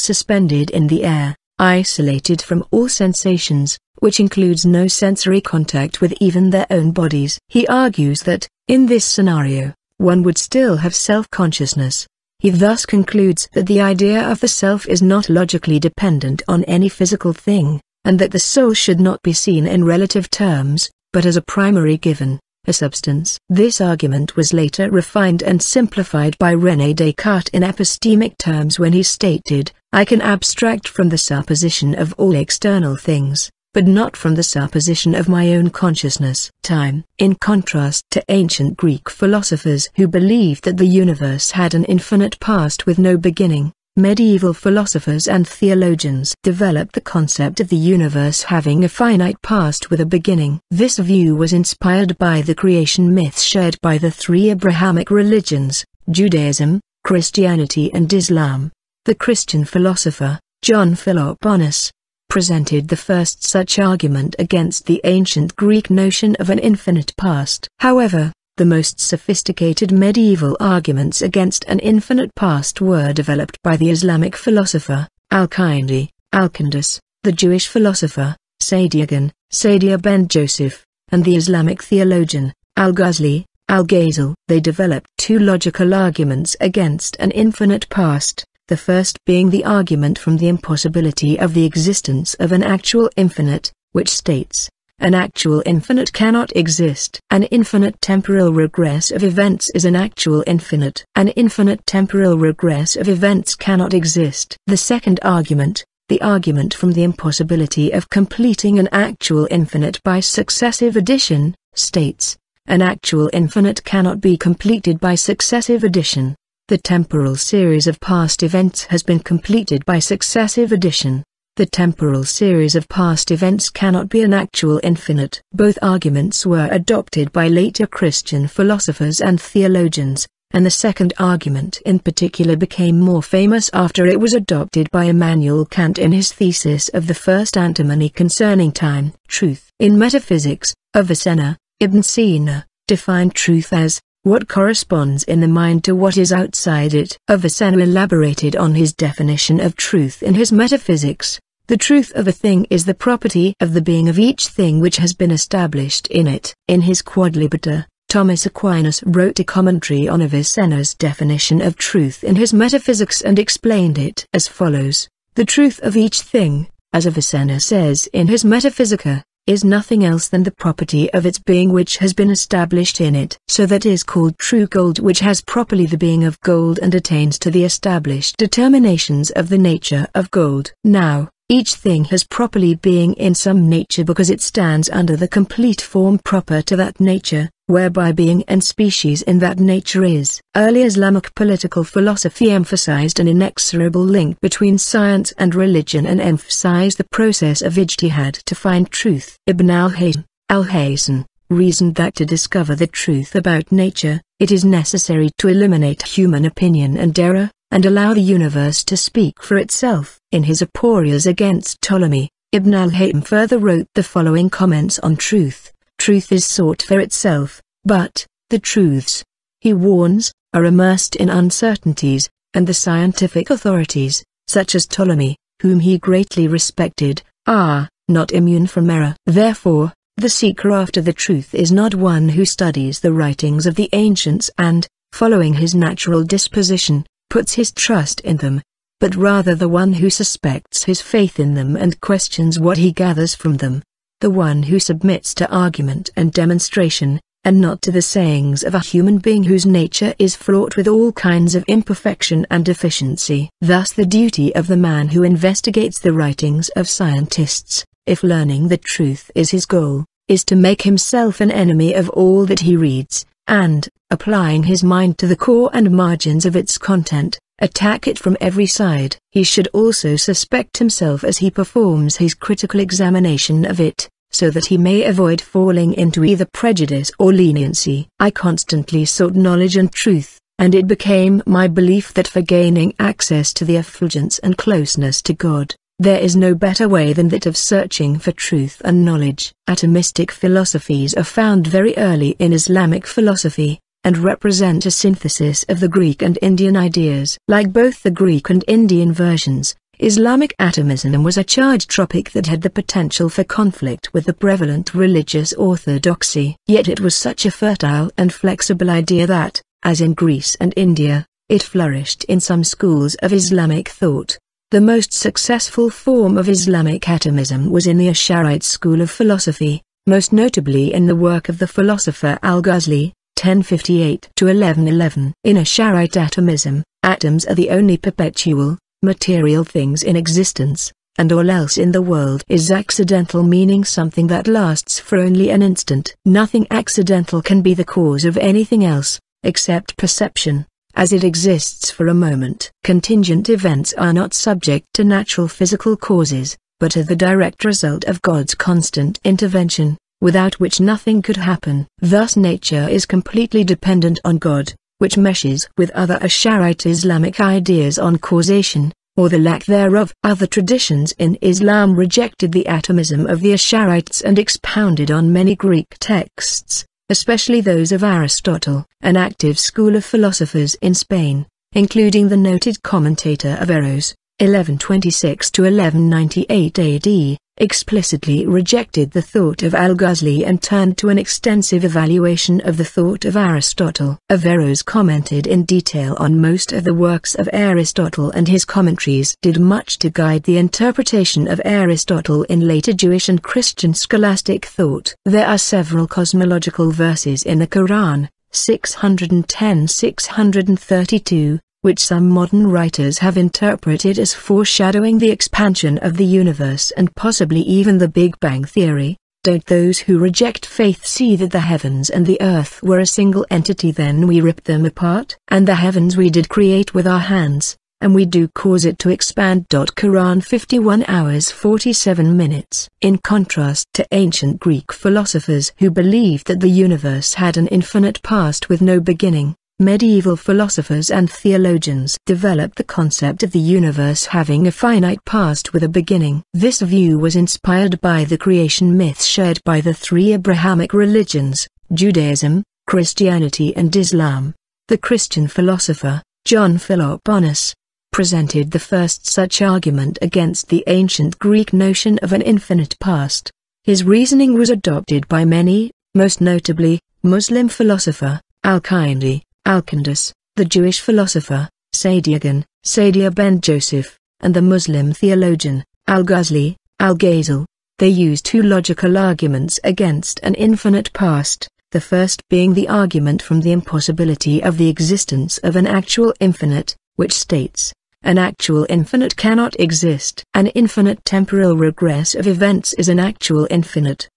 suspended in the air, isolated from all sensations, which includes no sensory contact with even their own bodies. He argues that, in this scenario, one would still have self-consciousness. He thus concludes that the idea of the self is not logically dependent on any physical thing, and that the soul should not be seen in relative terms, but as a primary given, a substance. This argument was later refined and simplified by René Descartes in epistemic terms when he stated, I can abstract from the supposition of all external things, but not from the supposition of my own consciousness. Time. In contrast to ancient Greek philosophers who believed that the universe had an infinite past with no beginning, Medieval philosophers and theologians developed the concept of the universe having a finite past with a beginning. This view was inspired by the creation myths shared by the three Abrahamic religions, Judaism, Christianity and Islam. The Christian philosopher, John Philoponus, presented the first such argument against the ancient Greek notion of an infinite past. However, the most sophisticated medieval arguments against an infinite past were developed by the Islamic philosopher, Al-Kindi, Al-Kandis, the Jewish philosopher, Saadia ben Joseph, and the Islamic theologian, Al-Ghazali, Al-Ghazal. They developed two logical arguments against an infinite past, the first being the argument from the impossibility of the existence of an actual infinite, which states, an actual infinite cannot exist. An infinite temporal regress of events is an actual infinite. An infinite temporal regress of events cannot exist. The second argument, the argument from the impossibility of completing an actual infinite by successive addition, states, an actual infinite cannot be completed by successive addition. The temporal series of past events has been completed by successive addition. The temporal series of past events cannot be an actual infinite. Both arguments were adopted by later Christian philosophers and theologians, and the second argument in particular became more famous after it was adopted by Immanuel Kant in his thesis of the first antinomy concerning time. Truth. In metaphysics, Avicenna, Ibn Sina, defined truth as what corresponds in the mind to what is outside it. Avicenna elaborated on his definition of truth in his Metaphysics. The truth of a thing is the property of the being of each thing which has been established in it. In his Quodlibeta, Thomas Aquinas wrote a commentary on Avicenna's definition of truth in his Metaphysics and explained it as follows. The truth of each thing, as Avicenna says in his Metaphysica, is nothing else than the property of its being which has been established in it. So that is called true gold which has properly the being of gold and attains to the established determinations of the nature of gold. Now, each thing has properly being in some nature because it stands under the complete form proper to that nature, whereby being and species in that nature is. Early Islamic political philosophy emphasized an inexorable link between science and religion and emphasized the process of ijtihad to find truth. Ibn al-Haytham reasoned that to discover the truth about nature, it is necessary to eliminate human opinion and error, and allow the universe to speak for itself. In his Aporias against Ptolemy, Ibn al-Haytham further wrote the following comments on truth. Truth is sought for itself, but the truths, he warns, are immersed in uncertainties, and the scientific authorities, such as Ptolemy, whom he greatly respected, are not immune from error. Therefore, the seeker after the truth is not one who studies the writings of the ancients and, following his natural disposition, puts his trust in them, but rather the one who suspects his faith in them and questions what he gathers from them, the one who submits to argument and demonstration, and not to the sayings of a human being whose nature is fraught with all kinds of imperfection and deficiency. Thus the duty of the man who investigates the writings of scientists, if learning the truth is his goal, is to make himself an enemy of all that he reads, and, applying his mind to the core and margins of its content, attack it from every side. He should also suspect himself as he performs his critical examination of it, so that he may avoid falling into either prejudice or leniency. I constantly sought knowledge and truth, and it became my belief that for gaining access to the effulgence and closeness to God, there is no better way than that of searching for truth and knowledge. Atomistic philosophies are found very early in Islamic philosophy, and represent a synthesis of the Greek and Indian ideas. Like both the Greek and Indian versions, Islamic atomism was a charged topic that had the potential for conflict with the prevalent religious orthodoxy. Yet it was such a fertile and flexible idea that, as in Greece and India, it flourished in some schools of Islamic thought. The most successful form of Islamic atomism was in the Asharite school of philosophy, most notably in the work of the philosopher Al-Ghazali, 1058–1111. In Asharite atomism, atoms are the only perpetual, material things in existence, and all else in the world is accidental, meaning something that lasts for only an instant. Nothing accidental can be the cause of anything else, except perception, as it exists for a moment. Contingent events are not subject to natural physical causes, but are the direct result of God's constant intervention, without which nothing could happen. Thus nature is completely dependent on God, which meshes with other Asharite Islamic ideas on causation, or the lack thereof. Other traditions in Islam rejected the atomism of the Asharites and expounded on many Greek texts, especially those of Aristotle, an active school of philosophers in Spain, including the noted commentator Averroes, 1126–1198 AD, explicitly rejected the thought of Al-Ghazali and turned to an extensive evaluation of the thought of Aristotle. Averroes commented in detail on most of the works of Aristotle, and his commentaries did much to guide the interpretation of Aristotle in later Jewish and Christian scholastic thought. There are several cosmological verses in the Quran, 610–632, which some modern writers have interpreted as foreshadowing the expansion of the universe and possibly even the Big Bang theory. Don't those who reject faith see that the heavens and the earth were a single entity, then we ripped them apart? And the heavens we did create with our hands, and we do cause it to expand. Quran 51 hours 47 minutes. In contrast to ancient Greek philosophers who believed that the universe had an infinite past with no beginning, medieval philosophers and theologians developed the concept of the universe having a finite past with a beginning. This view was inspired by the creation myth shared by the three Abrahamic religions, Judaism, Christianity and Islam. The Christian philosopher, John Philoponus, presented the first such argument against the ancient Greek notion of an infinite past. His reasoning was adopted by many, most notably, Muslim philosopher, Al-Kindi, Al-Kandis, the Jewish philosopher, Saadia ben Joseph, and the Muslim theologian, Al-Ghazali, Al-Ghazal. They used two logical arguments against an infinite past, the first being the argument from the impossibility of the existence of an actual infinite, which states, an actual infinite cannot exist. An infinite temporal regress of events is an actual infinite.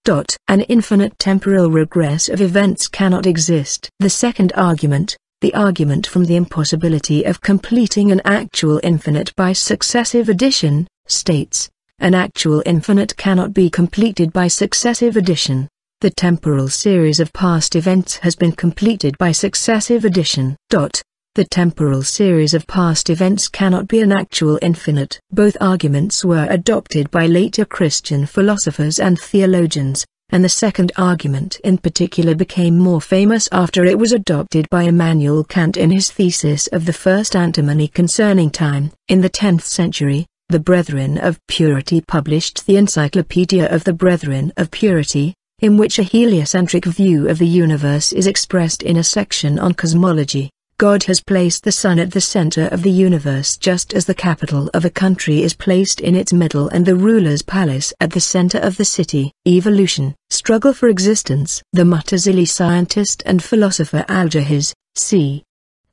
An infinite temporal regress of events cannot exist. The second argument, the argument from the impossibility of completing an actual infinite by successive addition, states, an actual infinite cannot be completed by successive addition. The temporal series of past events has been completed by successive addition. The temporal series of past events cannot be an actual infinite. Both arguments were adopted by later Christian philosophers and theologians, and the second argument in particular became more famous after it was adopted by Immanuel Kant in his thesis of the first antinomy concerning time. In the 10th century, the Brethren of Purity published the Encyclopedia of the Brethren of Purity, in which a heliocentric view of the universe is expressed in a section on cosmology. God has placed the sun at the center of the universe, just as the capital of a country is placed in its middle and the ruler's palace at the center of the city. Evolution, struggle for existence. The Mu'tazili scientist and philosopher Al-Jahiz, c.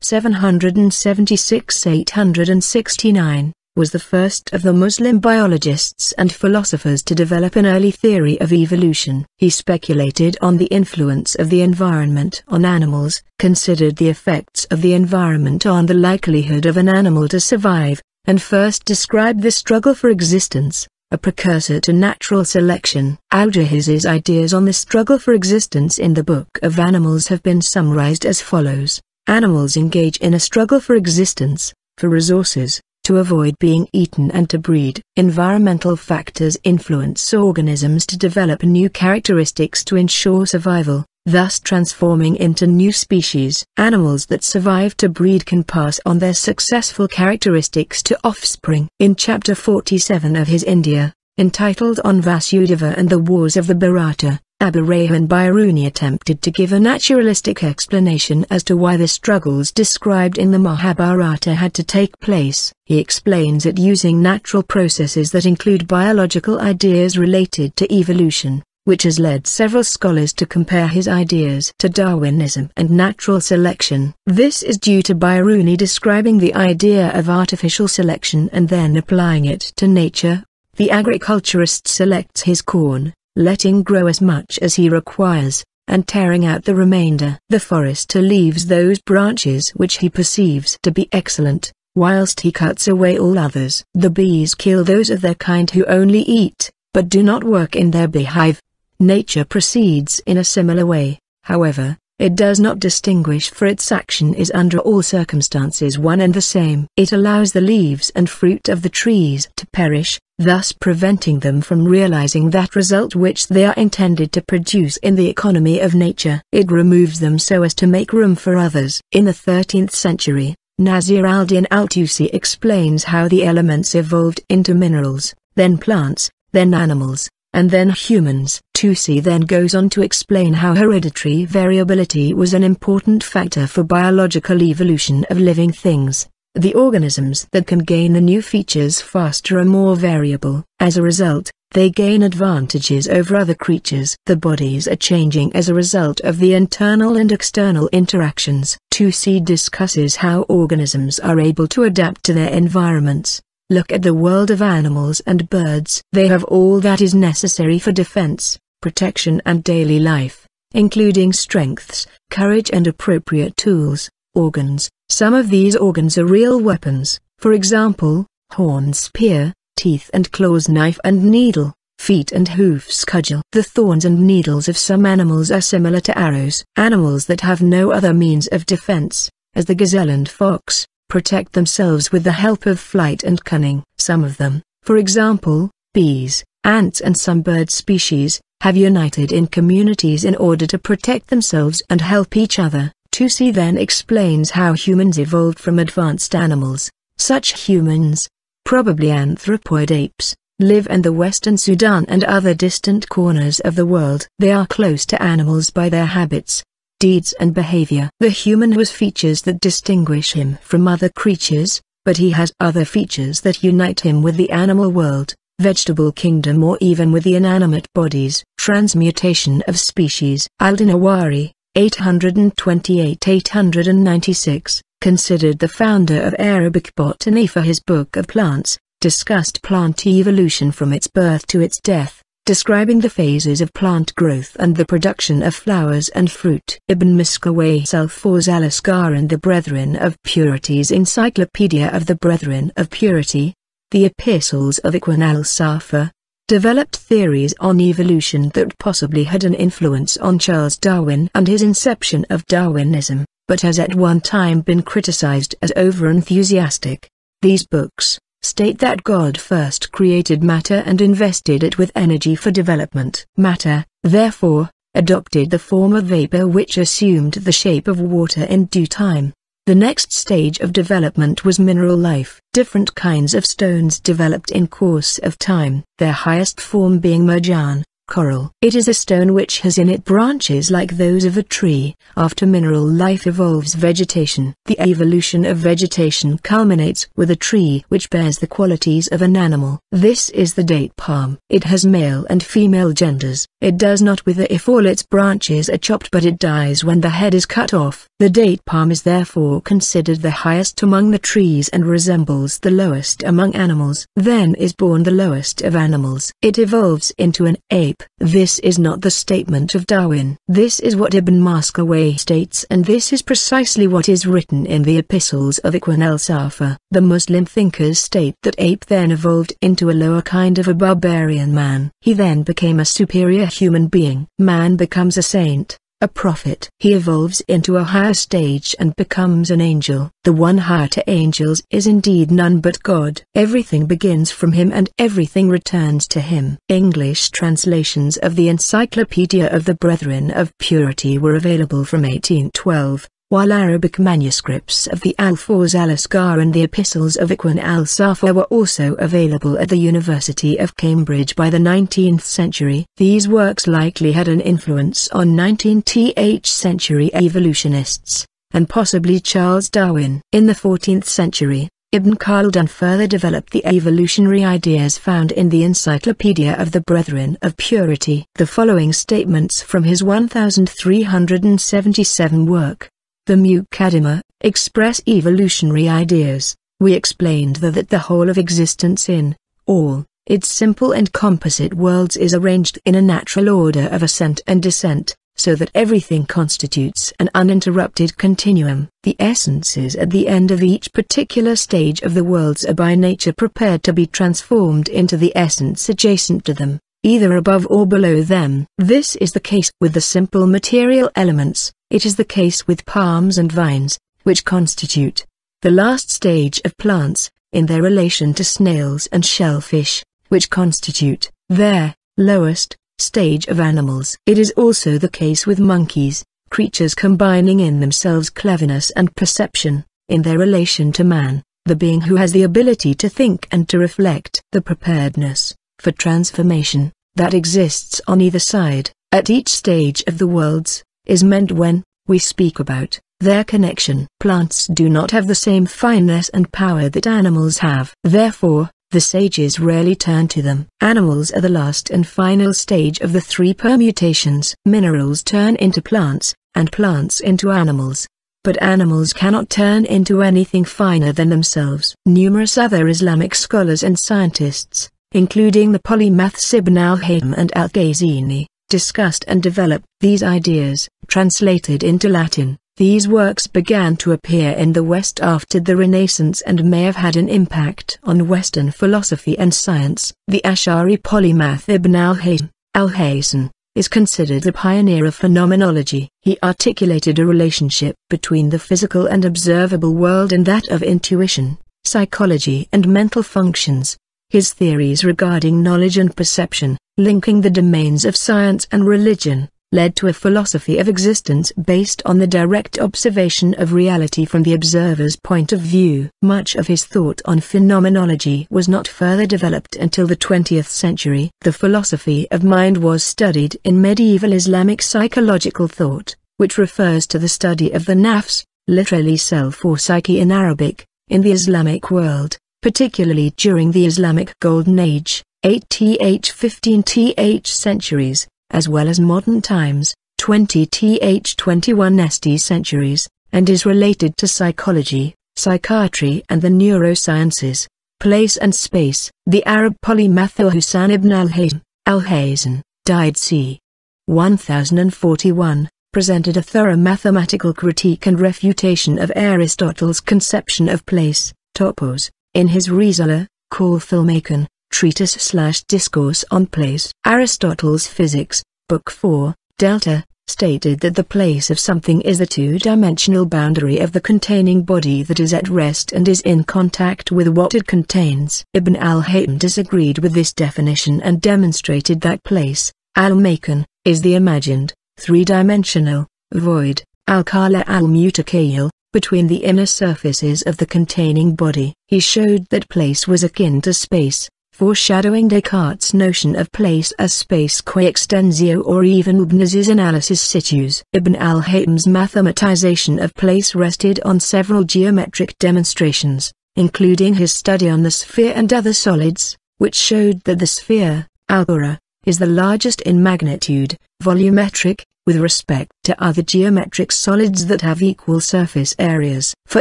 776–869, was the first of the Muslim biologists and philosophers to develop an early theory of evolution. He speculated on the influence of the environment on animals, considered the effects of the environment on the likelihood of an animal to survive, and first described the struggle for existence, a precursor to natural selection. Al-Jahiz's ideas on the struggle for existence in the Book of Animals have been summarized as follows. Animals engage in a struggle for existence, for resources, to avoid being eaten and to breed. Environmental factors influence organisms to develop new characteristics to ensure survival, thus transforming into new species. Animals that survive to breed can pass on their successful characteristics to offspring. In Chapter 47 of his India, entitled On Vasudeva and the Wars of the Bharata, Abu Rayhan Biruni attempted to give a naturalistic explanation as to why the struggles described in the Mahabharata had to take place. He explains it using natural processes that include biological ideas related to evolution, which has led several scholars to compare his ideas to Darwinism and natural selection. This is due to Biruni describing the idea of artificial selection and then applying it to nature. The agriculturist selects his corn, letting grow as much as he requires, and tearing out the remainder. The forester leaves those branches which he perceives to be excellent, whilst he cuts away all others. The bees kill those of their kind who only eat, but do not work in their beehive. Nature proceeds in a similar way, however. It does not distinguish, for its action is under all circumstances one and the same. It allows the leaves and fruit of the trees to perish, thus preventing them from realizing that result which they are intended to produce in the economy of nature. It removes them so as to make room for others. In the 13th century, Nasir al-Din al-Tusi explains how the elements evolved into minerals, then plants, then animals, and then humans. Tusi then goes on to explain how hereditary variability was an important factor for biological evolution of living things. The organisms that can gain the new features faster are more variable. As a result, they gain advantages over other creatures. The bodies are changing as a result of the internal and external interactions. Tusi discusses how organisms are able to adapt to their environments. Look at the world of animals and birds. They have all that is necessary for defense, protection and daily life, including strengths, courage and appropriate tools, organs. Some of these organs are real weapons, for example, horn spear, teeth and claws knife and needle, feet and hoofs cudgel. The thorns and needles of some animals are similar to arrows. Animals that have no other means of defense, as the gazelle and fox, protect themselves with the help of flight and cunning. Some of them, for example, bees, ants and some bird species, have united in communities in order to protect themselves and help each other. Tusi then explains how humans evolved from advanced animals. Such humans, probably anthropoid apes, live in the western Sudan and other distant corners of the world. They are close to animals by their habits, deeds and behavior. The human has features that distinguish him from other creatures, but he has other features that unite him with the animal world, vegetable kingdom or even with the inanimate bodies. Transmutation of species. Al-Dinawari, 828-896, considered the founder of Arabic botany for his Book of Plants, discussed plant evolution from its birth to its death, describing the phases of plant growth and the production of flowers and fruit. Ibn Miskawayh Al-Fawz al-Asghar and the Brethren of Purity's Encyclopedia of the Brethren of Purity, the Epistles of Ikhwan al-Safa, developed theories on evolution that possibly had an influence on Charles Darwin and his inception of Darwinism, but has at one time been criticized as over-enthusiastic. These books state that God first created matter and invested it with energy for development. Matter, therefore, adopted the form of vapor which assumed the shape of water in due time. The next stage of development was mineral life. Different kinds of stones developed in course of time, their highest form being marjan, coral. It is a stone which has in it branches like those of a tree. After mineral life evolves vegetation. The evolution of vegetation culminates with a tree which bears the qualities of an animal. This is the date palm. It has male and female genders. It does not wither if all its branches are chopped, but it dies when the head is cut off. The date palm is therefore considered the highest among the trees and resembles the lowest among animals. Then is born the lowest of animals. It evolves into an ape. This is not the statement of Darwin. This is what Ibn Miskawayh states, and this is precisely what is written in the Epistles of Ikhwan al-Safa. The Muslim thinkers state that ape then evolved into a lower kind of a barbarian man. He then became a superior human being. Man becomes a saint, a prophet. He evolves into a higher stage and becomes an angel. The one higher to angels is indeed none but God. Everything begins from him and everything returns to him. English translations of the Encyclopedia of the Brethren of Purity were available from 1812, while Arabic manuscripts of the Al-Fawz al-Asghar and the Epistles of Ikhwan al-Safa were also available at the University of Cambridge by the 19th century. These works likely had an influence on 19th century evolutionists, and possibly Charles Darwin. In the 14th century, Ibn Khaldun further developed the evolutionary ideas found in the Encyclopedia of the Brethren of Purity. The following statements from his 1377 work, the Muqaddimah, express evolutionary ideas. We explained that the whole of existence in all its simple and composite worlds is arranged in a natural order of ascent and descent, so that everything constitutes an uninterrupted continuum. The essences at the end of each particular stage of the worlds are by nature prepared to be transformed into the essence adjacent to them, either above or below them. This is the case with the simple material elements. It is the case with palms and vines, which constitute the last stage of plants, in their relation to snails and shellfish, which constitute their lowest stage of animals. It is also the case with monkeys, creatures combining in themselves cleverness and perception, in their relation to man, the being who has the ability to think and to reflect. The preparedness for transformation that exists on either side, at each stage of the worlds, is meant when we speak about their connection. Plants do not have the same fineness and power that animals have. Therefore, the sages rarely turn to them. Animals are the last and final stage of the three permutations. Minerals turn into plants, and plants into animals. But animals cannot turn into anything finer than themselves. Numerous other Islamic scholars and scientists, including the polymaths Ibn al-Haytham and al-Ghazini, discussed and developed these ideas. Translated into Latin, these works began to appear in the West after the Renaissance and may have had an impact on Western philosophy and science. The Ash'ari polymath Ibn al-Haytham is considered the pioneer of phenomenology. He articulated a relationship between the physical and observable world and that of intuition, psychology and mental functions. His theories regarding knowledge and perception, linking the domains of science and religion, led to a philosophy of existence based on the direct observation of reality from the observer's point of view. Much of his thought on phenomenology was not further developed until the 20th century. The philosophy of mind was studied in medieval Islamic psychological thought, which refers to the study of the nafs, literally self or psyche in Arabic, in the Islamic world, particularly during the Islamic Golden Age, 8th-15th centuries, as well as modern times, 20th-21st centuries, and is related to psychology, psychiatry and the neurosciences. Place and space. The Arab polymath Husayn ibn al-Haytham, died c. 1041, presented a thorough mathematical critique and refutation of Aristotle's conception of place, topos, in his Risala, called Filmakon, treatise/discourse on place. Aristotle's Physics, Book 4, Delta, stated that the place of something is the two-dimensional boundary of the containing body that is at rest and is in contact with what it contains. Ibn al-Haytham disagreed with this definition and demonstrated that place, al-Makon, is the imagined, three-dimensional, void, al-Khala al-Mutakayil, between the inner surfaces of the containing body. He showed that place was akin to space, foreshadowing Descartes' notion of place as space qua extensio or even Leibniz's analysis situs. Ibn al-Haytham's mathematization of place rested on several geometric demonstrations, including his study on the sphere and other solids, which showed that the sphere, al-Qura, is the largest in magnitude, volumetric, with respect to other geometric solids that have equal surface areas. For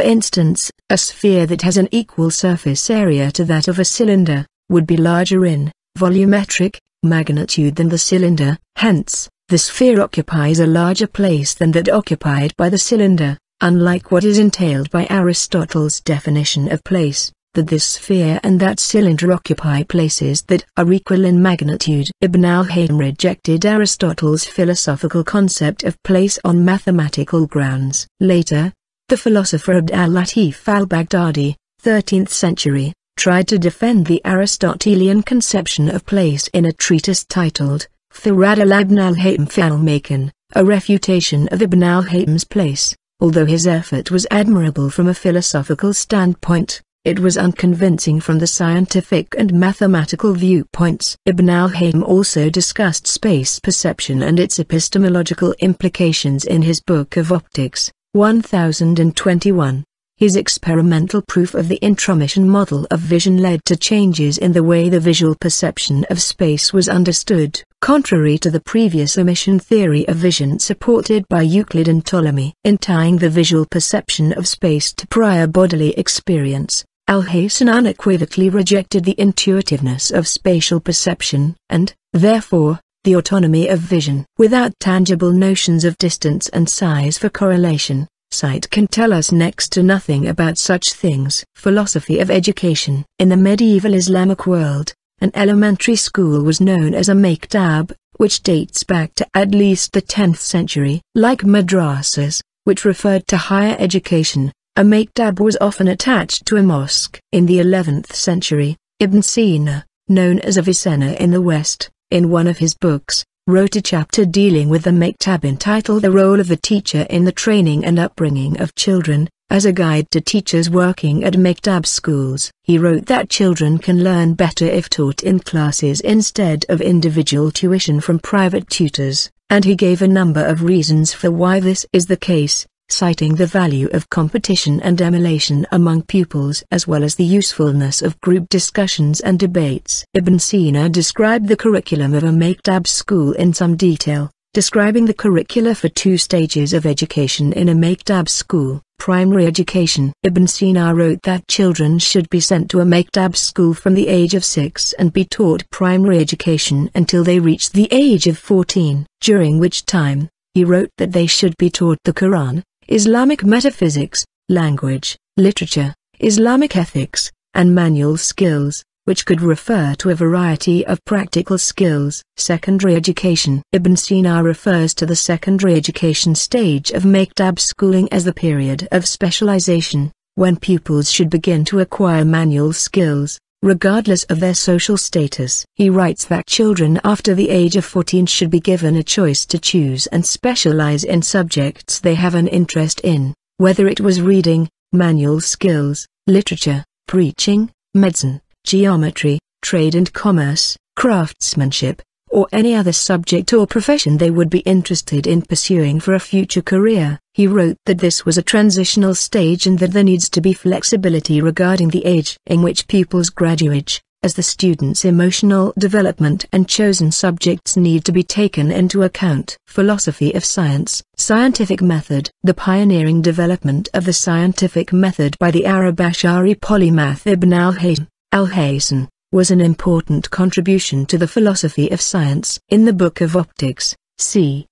instance, a sphere that has an equal surface area to that of a cylinder would be larger in volumetric magnitude than the cylinder. Hence, the sphere occupies a larger place than that occupied by the cylinder, unlike what is entailed by Aristotle's definition of place, that this sphere and that cylinder occupy places that are equal in magnitude. Ibn al-Haytham rejected Aristotle's philosophical concept of place on mathematical grounds. Later, the philosopher Abd al-Latif al-Baghdadi, 13th century, tried to defend the Aristotelian conception of place in a treatise titled, Farad al-Ibn al-Haytham fi al-Makon, a refutation of Ibn al-Haytham's place. Although his effort was admirable from a philosophical standpoint, it was unconvincing from the scientific and mathematical viewpoints. Ibn al-Haytham also discussed space perception and its epistemological implications in his Book of Optics, 1021. His experimental proof of the intromission model of vision led to changes in the way the visual perception of space was understood, contrary to the previous omission theory of vision supported by Euclid and Ptolemy. In tying the visual perception of space to prior bodily experience, al-Haytham unequivocally rejected the intuitiveness of spatial perception, and, therefore, the autonomy of vision. Without tangible notions of distance and size for correlation, sight can tell us next to nothing about such things. Philosophy of education. In the medieval Islamic world, an elementary school was known as a maktab, which dates back to at least the 10th century. Like madrasas, which referred to higher education, a maktab was often attached to a mosque. In the 11th century, Ibn Sina, known as Avicenna in the West, in one of his books, wrote a chapter dealing with the maktab entitled The Role of the Teacher in the Training and Upbringing of Children, as a guide to teachers working at maktab schools. He wrote that children can learn better if taught in classes instead of individual tuition from private tutors, and he gave a number of reasons for why this is the case, citing the value of competition and emulation among pupils as well as the usefulness of group discussions and debates. Ibn Sina described the curriculum of a maktab school in some detail, describing the curricula for 2 stages of education in a maktab school. Primary education. Ibn Sina wrote that children should be sent to a maktab school from the age of 6 and be taught primary education until they reach the age of 14, during which time, he wrote that they should be taught the Quran, Islamic metaphysics, language, literature, Islamic ethics, and manual skills, which could refer to a variety of practical skills. Secondary education. Ibn Sina refers to the secondary education stage of maktab schooling as the period of specialization, when pupils should begin to acquire manual skills, regardless of their social status. He writes that children after the age of 14 should be given a choice to choose and specialize in subjects they have an interest in, whether it was reading, manual skills, literature, preaching, medicine, geometry, trade and commerce, craftsmanship, or any other subject or profession they would be interested in pursuing for a future career. He wrote that this was a transitional stage and that there needs to be flexibility regarding the age in which pupils graduate, as the student's emotional development and chosen subjects need to be taken into account. Philosophy of science. Scientific method. The pioneering development of the scientific method by the Arab Ash'ari polymath Ibn al-Haytham was an important contribution to the philosophy of science. In the Book of Optics, c.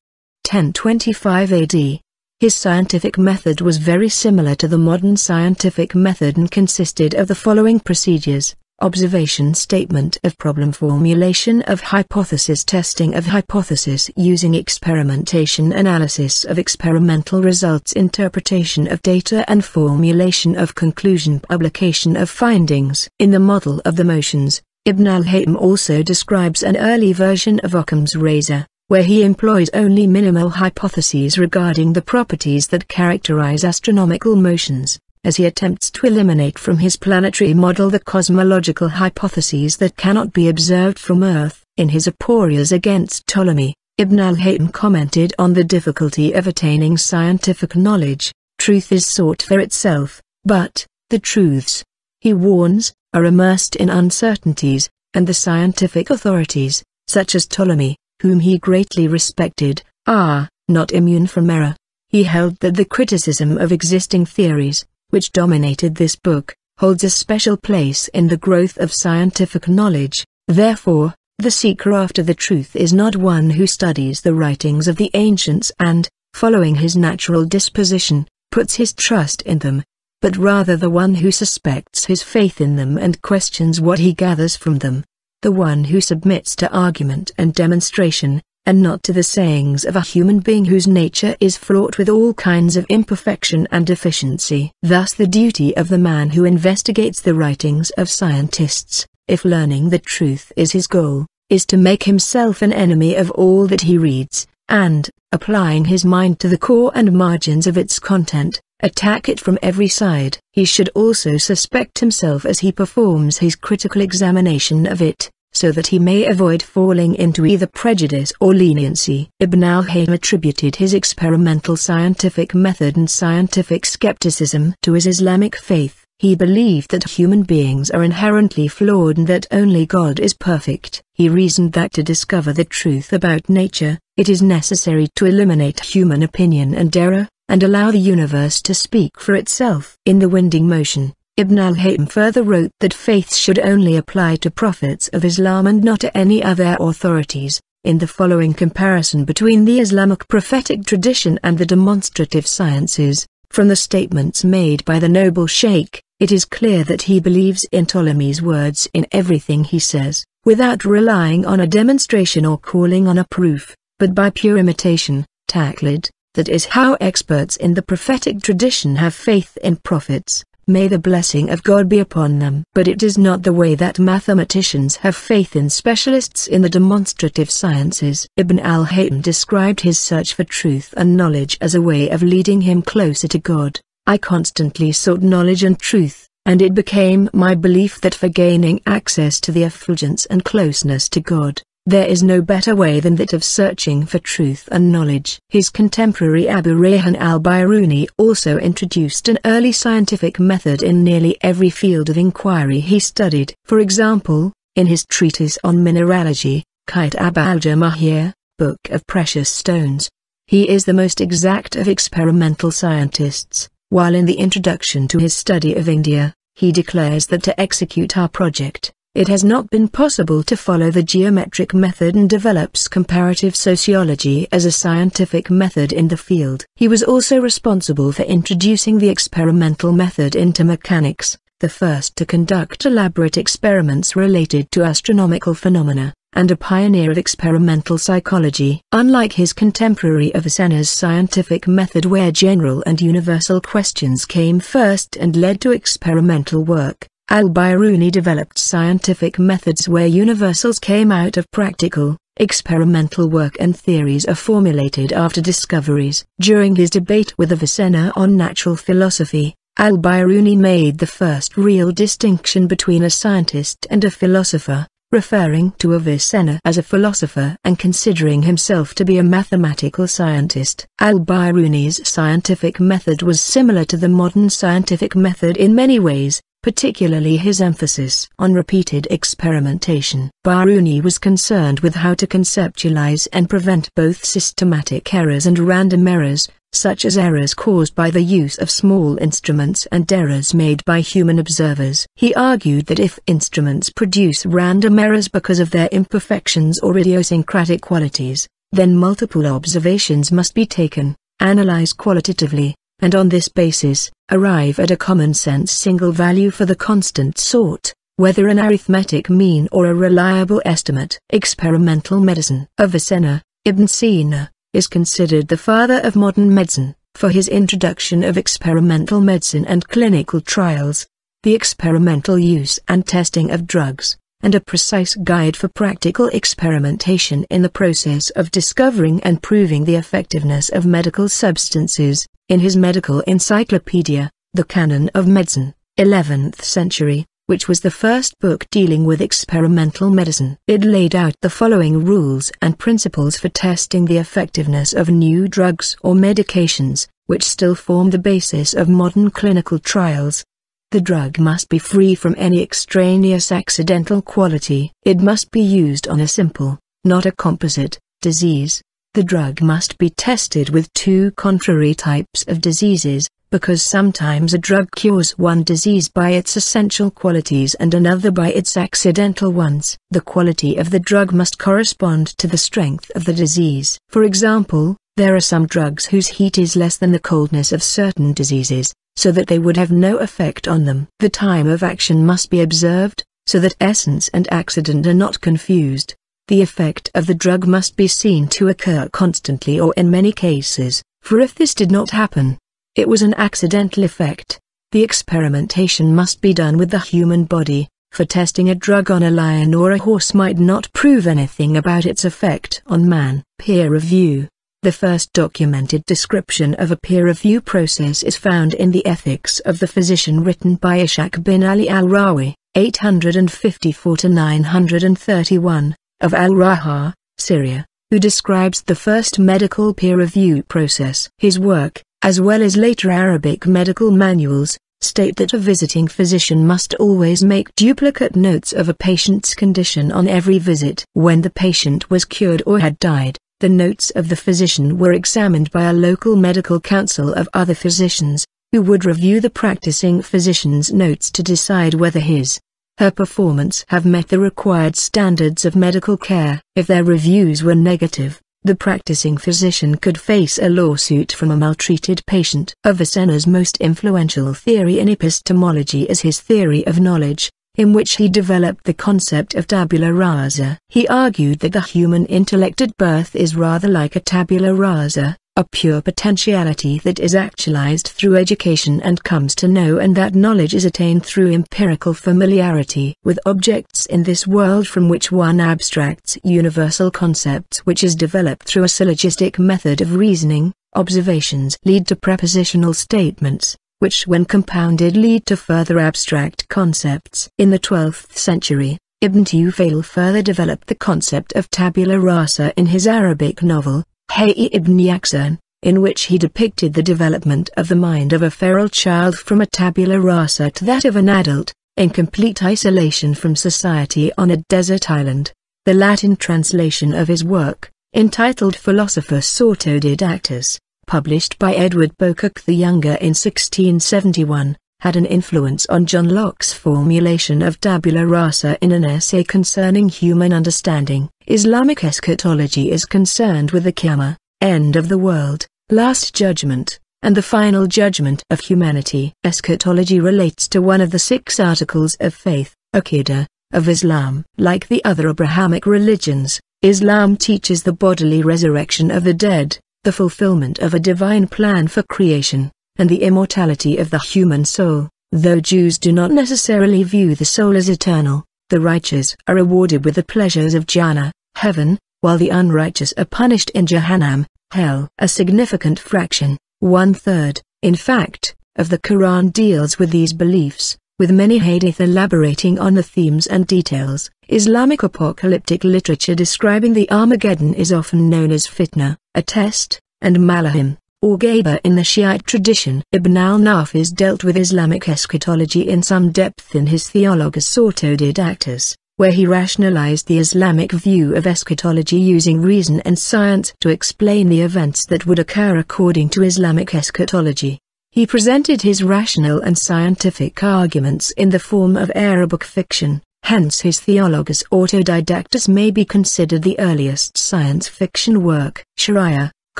1025 AD, his scientific method was very similar to the modern scientific method and consisted of the following procedures: observation, statement of problem, formulation of hypothesis, testing of hypothesis using experimentation, analysis of experimental results, interpretation of data and formulation of conclusion, publication of findings. In the model of the motions, Ibn al-Haytham also describes an early version of Occam's razor, where he employs only minimal hypotheses regarding the properties that characterize astronomical motions, as he attempts to eliminate from his planetary model the cosmological hypotheses that cannot be observed from Earth. In his Aporias against Ptolemy, Ibn al-Haytham commented on the difficulty of attaining scientific knowledge. Truth is sought for itself, but the truths, he warns, are immersed in uncertainties, and the scientific authorities, such as Ptolemy, whom he greatly respected, are not immune from error. He held that the criticism of existing theories, which dominated this book, holds a special place in the growth of scientific knowledge. Therefore, the seeker after the truth is not one who studies the writings of the ancients and, following his natural disposition, puts his trust in them, but rather the one who suspects his faith in them and questions what he gathers from them, the one who submits to argument and demonstration, and not to the sayings of a human being whose nature is fraught with all kinds of imperfection and deficiency. Thus the duty of the man who investigates the writings of scientists, if learning the truth is his goal, is to make himself an enemy of all that he reads, and, applying his mind to the core and margins of its content, attack it from every side. He should also suspect himself as he performs his critical examination of it, so that he may avoid falling into either prejudice or leniency. Ibn al-Haytham attributed his experimental scientific method and scientific skepticism to his Islamic faith. He believed that human beings are inherently flawed and that only God is perfect. He reasoned that to discover the truth about nature, it is necessary to eliminate human opinion and error, and allow the universe to speak for itself. In the Winding Motion, Ibn al-Haytham further wrote that faith should only apply to prophets of Islam and not to any other authorities, In the following comparison between the Islamic prophetic tradition and the demonstrative sciences, from the statements made by the noble sheikh, it is clear that he believes in Ptolemy's words in everything he says, without relying on a demonstration or calling on a proof, but by pure imitation, taqlid. That is how experts in the prophetic tradition have faith in prophets. May the blessing of God be upon them. But it is not the way that mathematicians have faith in specialists in the demonstrative sciences. Ibn al-Haytham described his search for truth and knowledge as a way of leading him closer to God. I constantly sought knowledge and truth, and it became my belief that for gaining access to the effulgence and closeness to God, there is no better way than that of searching for truth and knowledge. His contemporary Abu Rayhan al-Biruni also introduced an early scientific method in nearly every field of inquiry he studied. For example, in his treatise on mineralogy, Kitab al-Jamahir, Book of Precious Stones, he is the most exact of experimental scientists, while in the introduction to his study of India, he declares that to execute our project, it has not been possible to follow the geometric method, and develops comparative sociology as a scientific method in the field. He was also responsible for introducing the experimental method into mechanics, the first to conduct elaborate experiments related to astronomical phenomena, and a pioneer of experimental psychology. Unlike his contemporary Avicenna's scientific method, where general and universal questions came first and led to experimental work, al-Biruni developed scientific methods where universals came out of practical, experimental work and theories are formulated after discoveries. During his debate with Avicenna on natural philosophy, al-Biruni made the first real distinction between a scientist and a philosopher, referring to Avicenna as a philosopher and considering himself to be a mathematical scientist. Al-Biruni's scientific method was similar to the modern scientific method in many ways, particularly his emphasis on repeated experimentation. Biruni was concerned with how to conceptualize and prevent both systematic errors and random errors, such as errors caused by the use of small instruments and errors made by human observers. He argued that if instruments produce random errors because of their imperfections or idiosyncratic qualities, then multiple observations must be taken, analyzed qualitatively, and on this basis, arrive at a common-sense single value for the constant sought, whether an arithmetic mean or a reliable estimate. Experimental medicine. Avicenna, Ibn Sina, is considered the father of modern medicine, for his introduction of experimental medicine and clinical trials, the experimental use and testing of drugs, and a precise guide for practical experimentation in the process of discovering and proving the effectiveness of medical substances. In his medical encyclopedia, The Canon of Medicine, 11th century, which was the first book dealing with experimental medicine, it laid out the following rules and principles for testing the effectiveness of new drugs or medications, which still form the basis of modern clinical trials. The drug must be free from any extraneous accidental quality. It must be used on a simple, not a composite, disease. The drug must be tested with two contrary types of diseases, because sometimes a drug cures one disease by its essential qualities and another by its accidental ones. The quality of the drug must correspond to the strength of the disease. For example, there are some drugs whose heat is less than the coldness of certain diseases, so that they would have no effect on them. The time of action must be observed, so that essence and accident are not confused. The effect of the drug must be seen to occur constantly or in many cases, for if this did not happen, it was an accidental effect. The experimentation must be done with the human body, for testing a drug on a lion or a horse might not prove anything about its effect on man. Peer review. The first documented description of a peer review process is found in the Ethics of the Physician written by Ishaq bin Ali al-Rawi, 854-931. Of Al-Raha, Syria, who describes the first medical peer review process. His work, as well as later Arabic medical manuals, state that a visiting physician must always make duplicate notes of a patient's condition on every visit. When the patient was cured or had died, the notes of the physician were examined by a local medical council of other physicians, who would review the practicing physician's notes to decide whether his her performance have met the required standards of medical care. If their reviews were negative, the practicing physician could face a lawsuit from a maltreated patient. Avicenna's most influential theory in epistemology is his theory of knowledge, in which he developed the concept of tabula rasa. He argued that the human intellect at birth is rather like a tabula rasa, a pure potentiality that is actualized through education and comes to know, and that knowledge is attained through empirical familiarity with objects in this world, from which one abstracts universal concepts, which is developed through a syllogistic method of reasoning. Observations lead to prepositional statements, which when compounded lead to further abstract concepts. In the 12th century, Ibn Tufayl further developed the concept of tabula rasa in his Arabic novel, Hayy ibn Yaqzan, in which he depicted the development of the mind of a feral child from a tabula rasa to that of an adult, in complete isolation from society on a desert island. The Latin translation of his work, entitled Philosophus Autodidactus, published by Edward Beaucock the Younger in 1671, had an influence on John Locke's formulation of tabula rasa in an essay concerning human understanding. Islamic eschatology is concerned with the Qiyamah, end of the world, last judgment, and the final judgment of humanity. Eschatology relates to one of the 6 articles of faith, Aqidah, of Islam. Like the other Abrahamic religions, Islam teaches the bodily resurrection of the dead, the fulfillment of a divine plan for creation, and the immortality of the human soul. Though Jews do not necessarily view the soul as eternal, the righteous are rewarded with the pleasures of Jannah, heaven, while the unrighteous are punished in Jahannam, hell. A significant fraction, 1/3, in fact, of the Quran deals with these beliefs, with many hadith elaborating on the themes and details. Islamic apocalyptic literature describing the Armageddon is often known as fitna, a test, and malahim, or Gaba in the Shiite tradition. Ibn al-Nafiz dealt with Islamic eschatology in some depth in his Theologus Autodidactus, where he rationalized the Islamic view of eschatology using reason and science to explain the events that would occur according to Islamic eschatology. He presented his rational and scientific arguments in the form of Arabic fiction, hence his Theologus Autodidactus may be considered the earliest science fiction work. Sharia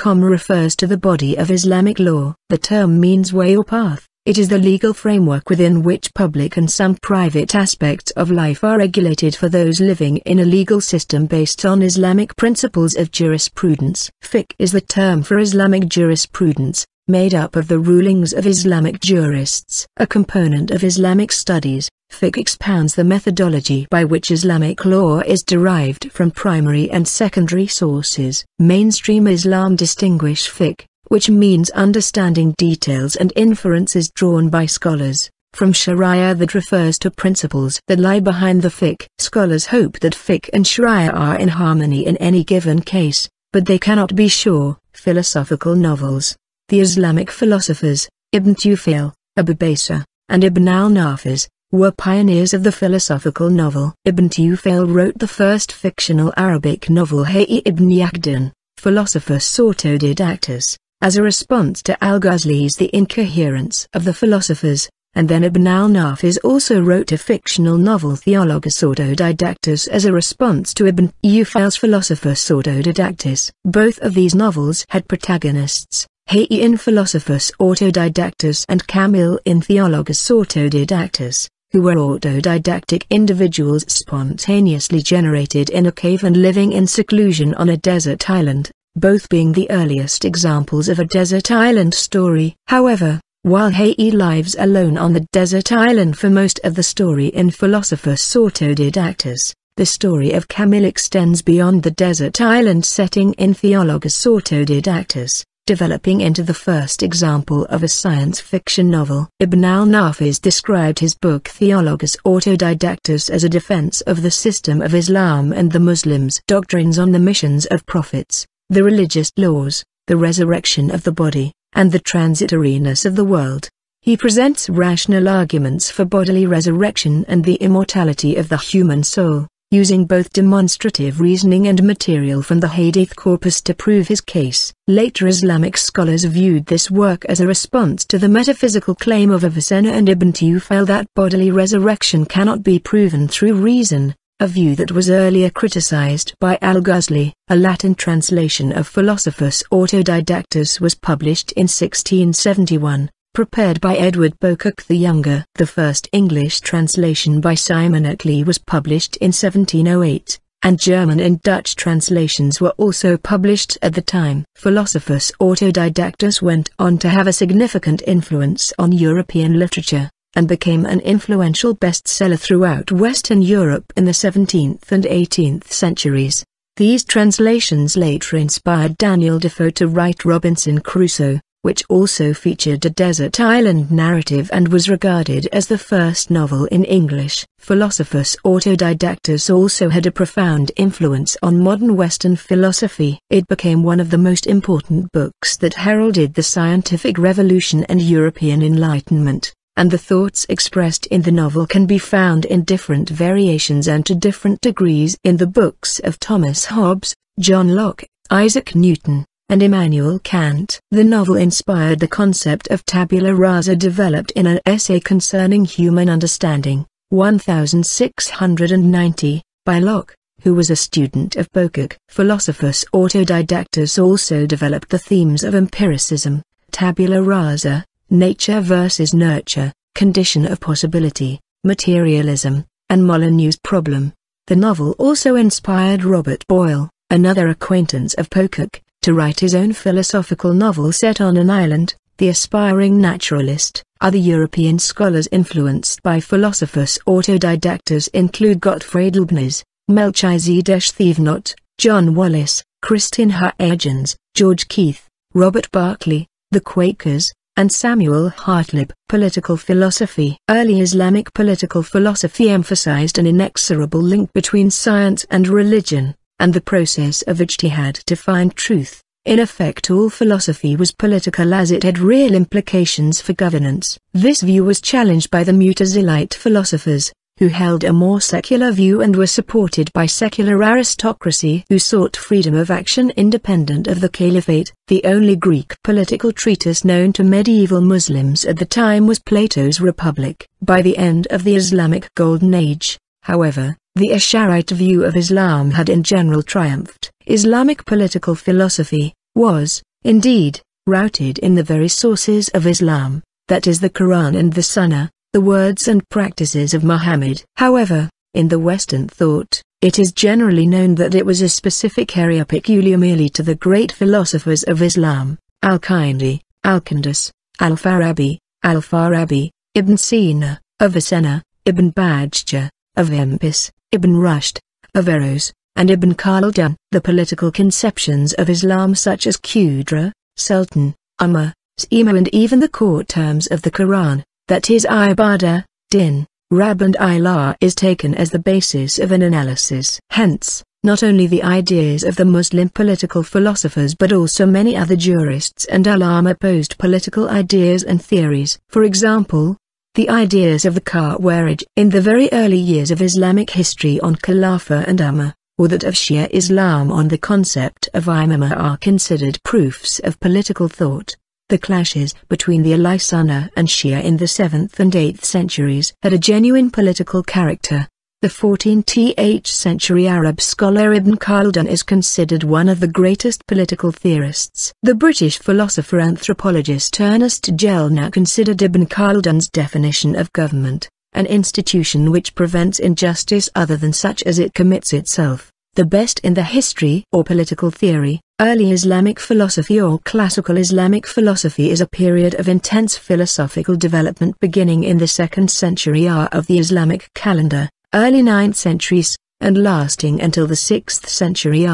refers to the body of Islamic law. The term means way or path. It is the legal framework within which public and some private aspects of life are regulated for those living in a legal system based on Islamic principles of jurisprudence. Fiqh is the term for Islamic jurisprudence, made up of the rulings of Islamic jurists. A component of Islamic studies, fiqh expounds the methodology by which Islamic law is derived from primary and secondary sources. Mainstream Islam distinguish fiqh, which means understanding details and inferences drawn by scholars, from sharia that refers to principles that lie behind the fiqh. Scholars hope that fiqh and sharia are in harmony in any given case, but they cannot be sure. Philosophical novels. The Islamic philosophers, Ibn Tufayl, Abu Basa, and Ibn al-Nafiz, were pioneers of the philosophical novel. Ibn Tufayl wrote the first fictional Arabic novel Hayy ibn Yaqzan, Philosophus Autodidactus, as a response to Al-Ghazali's The Incoherence of the Philosophers, and then Ibn al-Nafiz also wrote a fictional novel Theologus Autodidactus as a response to Ibn Tufayl's Philosophus Autodidactus. Both of these novels had protagonists, Hayy in Philosophus Autodidactus and Kamil in Theologus Autodidactus, who were autodidactic individuals spontaneously generated in a cave and living in seclusion on a desert island, both being the earliest examples of a desert island story. However, while Hayy lives alone on the desert island for most of the story in Philosophus Autodidactus, the story of Kamil extends beyond the desert island setting in Theologus Autodidactus, developing into the first example of a science fiction novel. Ibn al-Nafiz described his book Theologus Autodidactus as a defense of the system of Islam and the Muslims' doctrines on the missions of prophets, the religious laws, the resurrection of the body, and the transitoriness of the world. He presents rational arguments for bodily resurrection and the immortality of the human soul, using both demonstrative reasoning and material from the Hadith corpus to prove his case. Later Islamic scholars viewed this work as a response to the metaphysical claim of Avicenna and Ibn Tufayl that bodily resurrection cannot be proven through reason, a view that was earlier criticized by Al-Ghazali. A Latin translation of Philosophus Autodidactus was published in 1671. Prepared by Edward Beauclerk the Younger. The first English translation by Simon Oakley was published in 1708, and German and Dutch translations were also published at the time. Philosophus Autodidactus went on to have a significant influence on European literature, and became an influential bestseller throughout Western Europe in the 17th and 18th centuries. These translations later inspired Daniel Defoe to write Robinson Crusoe, which also featured a desert island narrative and was regarded as the first novel in English. Philosophus Autodidactus also had a profound influence on modern Western philosophy. It became one of the most important books that heralded the scientific revolution and European Enlightenment, and the thoughts expressed in the novel can be found in different variations and to different degrees in the books of Thomas Hobbes, John Locke, Isaac Newton, and Immanuel Kant. The novel inspired the concept of tabula rasa developed in an essay concerning human understanding, 1690, by Locke, who was a student of Beauclerk. Philosophus Autodidactus also developed the themes of empiricism, tabula rasa, nature versus nurture, condition of possibility, materialism, and Molyneux's problem. The novel also inspired Robert Boyle, another acquaintance of Beauclerk, to write his own philosophical novel set on an island, The Aspiring Naturalist. Other European scholars influenced by Philosophus Autodidactus include Gottfried Leibniz, Melchizedek Thévenot, John Wallis, Christian Huygens, George Keith, Robert Barclay, the Quakers, and Samuel Hartlib. Political philosophy. Early Islamic political philosophy emphasized an inexorable link between science and religion, and the process of ijtihad to find truth. In effect, all philosophy was political as it had real implications for governance. This view was challenged by the Mutazilite philosophers, who held a more secular view and were supported by secular aristocracy who sought freedom of action independent of the caliphate. The only Greek political treatise known to medieval Muslims at the time was Plato's Republic. By the end of the Islamic Golden Age, however, the Asharite view of Islam had in general triumphed. Islamic political philosophy was, indeed, rooted in the very sources of Islam, that is the Quran and the Sunnah, the words and practices of Muhammad. However, in the Western thought, it is generally known that it was a specific area peculiar merely to the great philosophers of Islam, Al-Kindi, Al-Kandis, Al-Farabi, Ibn Sina, Avicenna, Ibn Bajjah, Avimpis, Ibn Rushd, Averroes, and Ibn Khaldun. The political conceptions of Islam such as Qudra, Sultan, Ummah, Ima and even the core terms of the Quran, that is Ibadah, Din, Rab and Ilah, is taken as the basis of an analysis. Hence, not only the ideas of the Muslim political philosophers but also many other jurists and ulama opposed political ideas and theories. For example, the ideas of the Khawarij in the very early years of Islamic history on Khilafah and Ummah, or that of Shia Islam on the concept of Imamah, are considered proofs of political thought. The clashes between the Ahli Sunnah and Shia in the 7th and 8th centuries had a genuine political character. The 14th century Arab scholar Ibn Khaldun is considered one of the greatest political theorists. The British philosopher-anthropologist Ernest Jellner considered Ibn Khaldun's definition of government, an institution which prevents injustice other than such as it commits itself, the best in the history or political theory. Early Islamic philosophy or classical Islamic philosophy is a period of intense philosophical development beginning in the 2nd century of the Islamic calendar, early 9th centuries, and lasting until the 6th century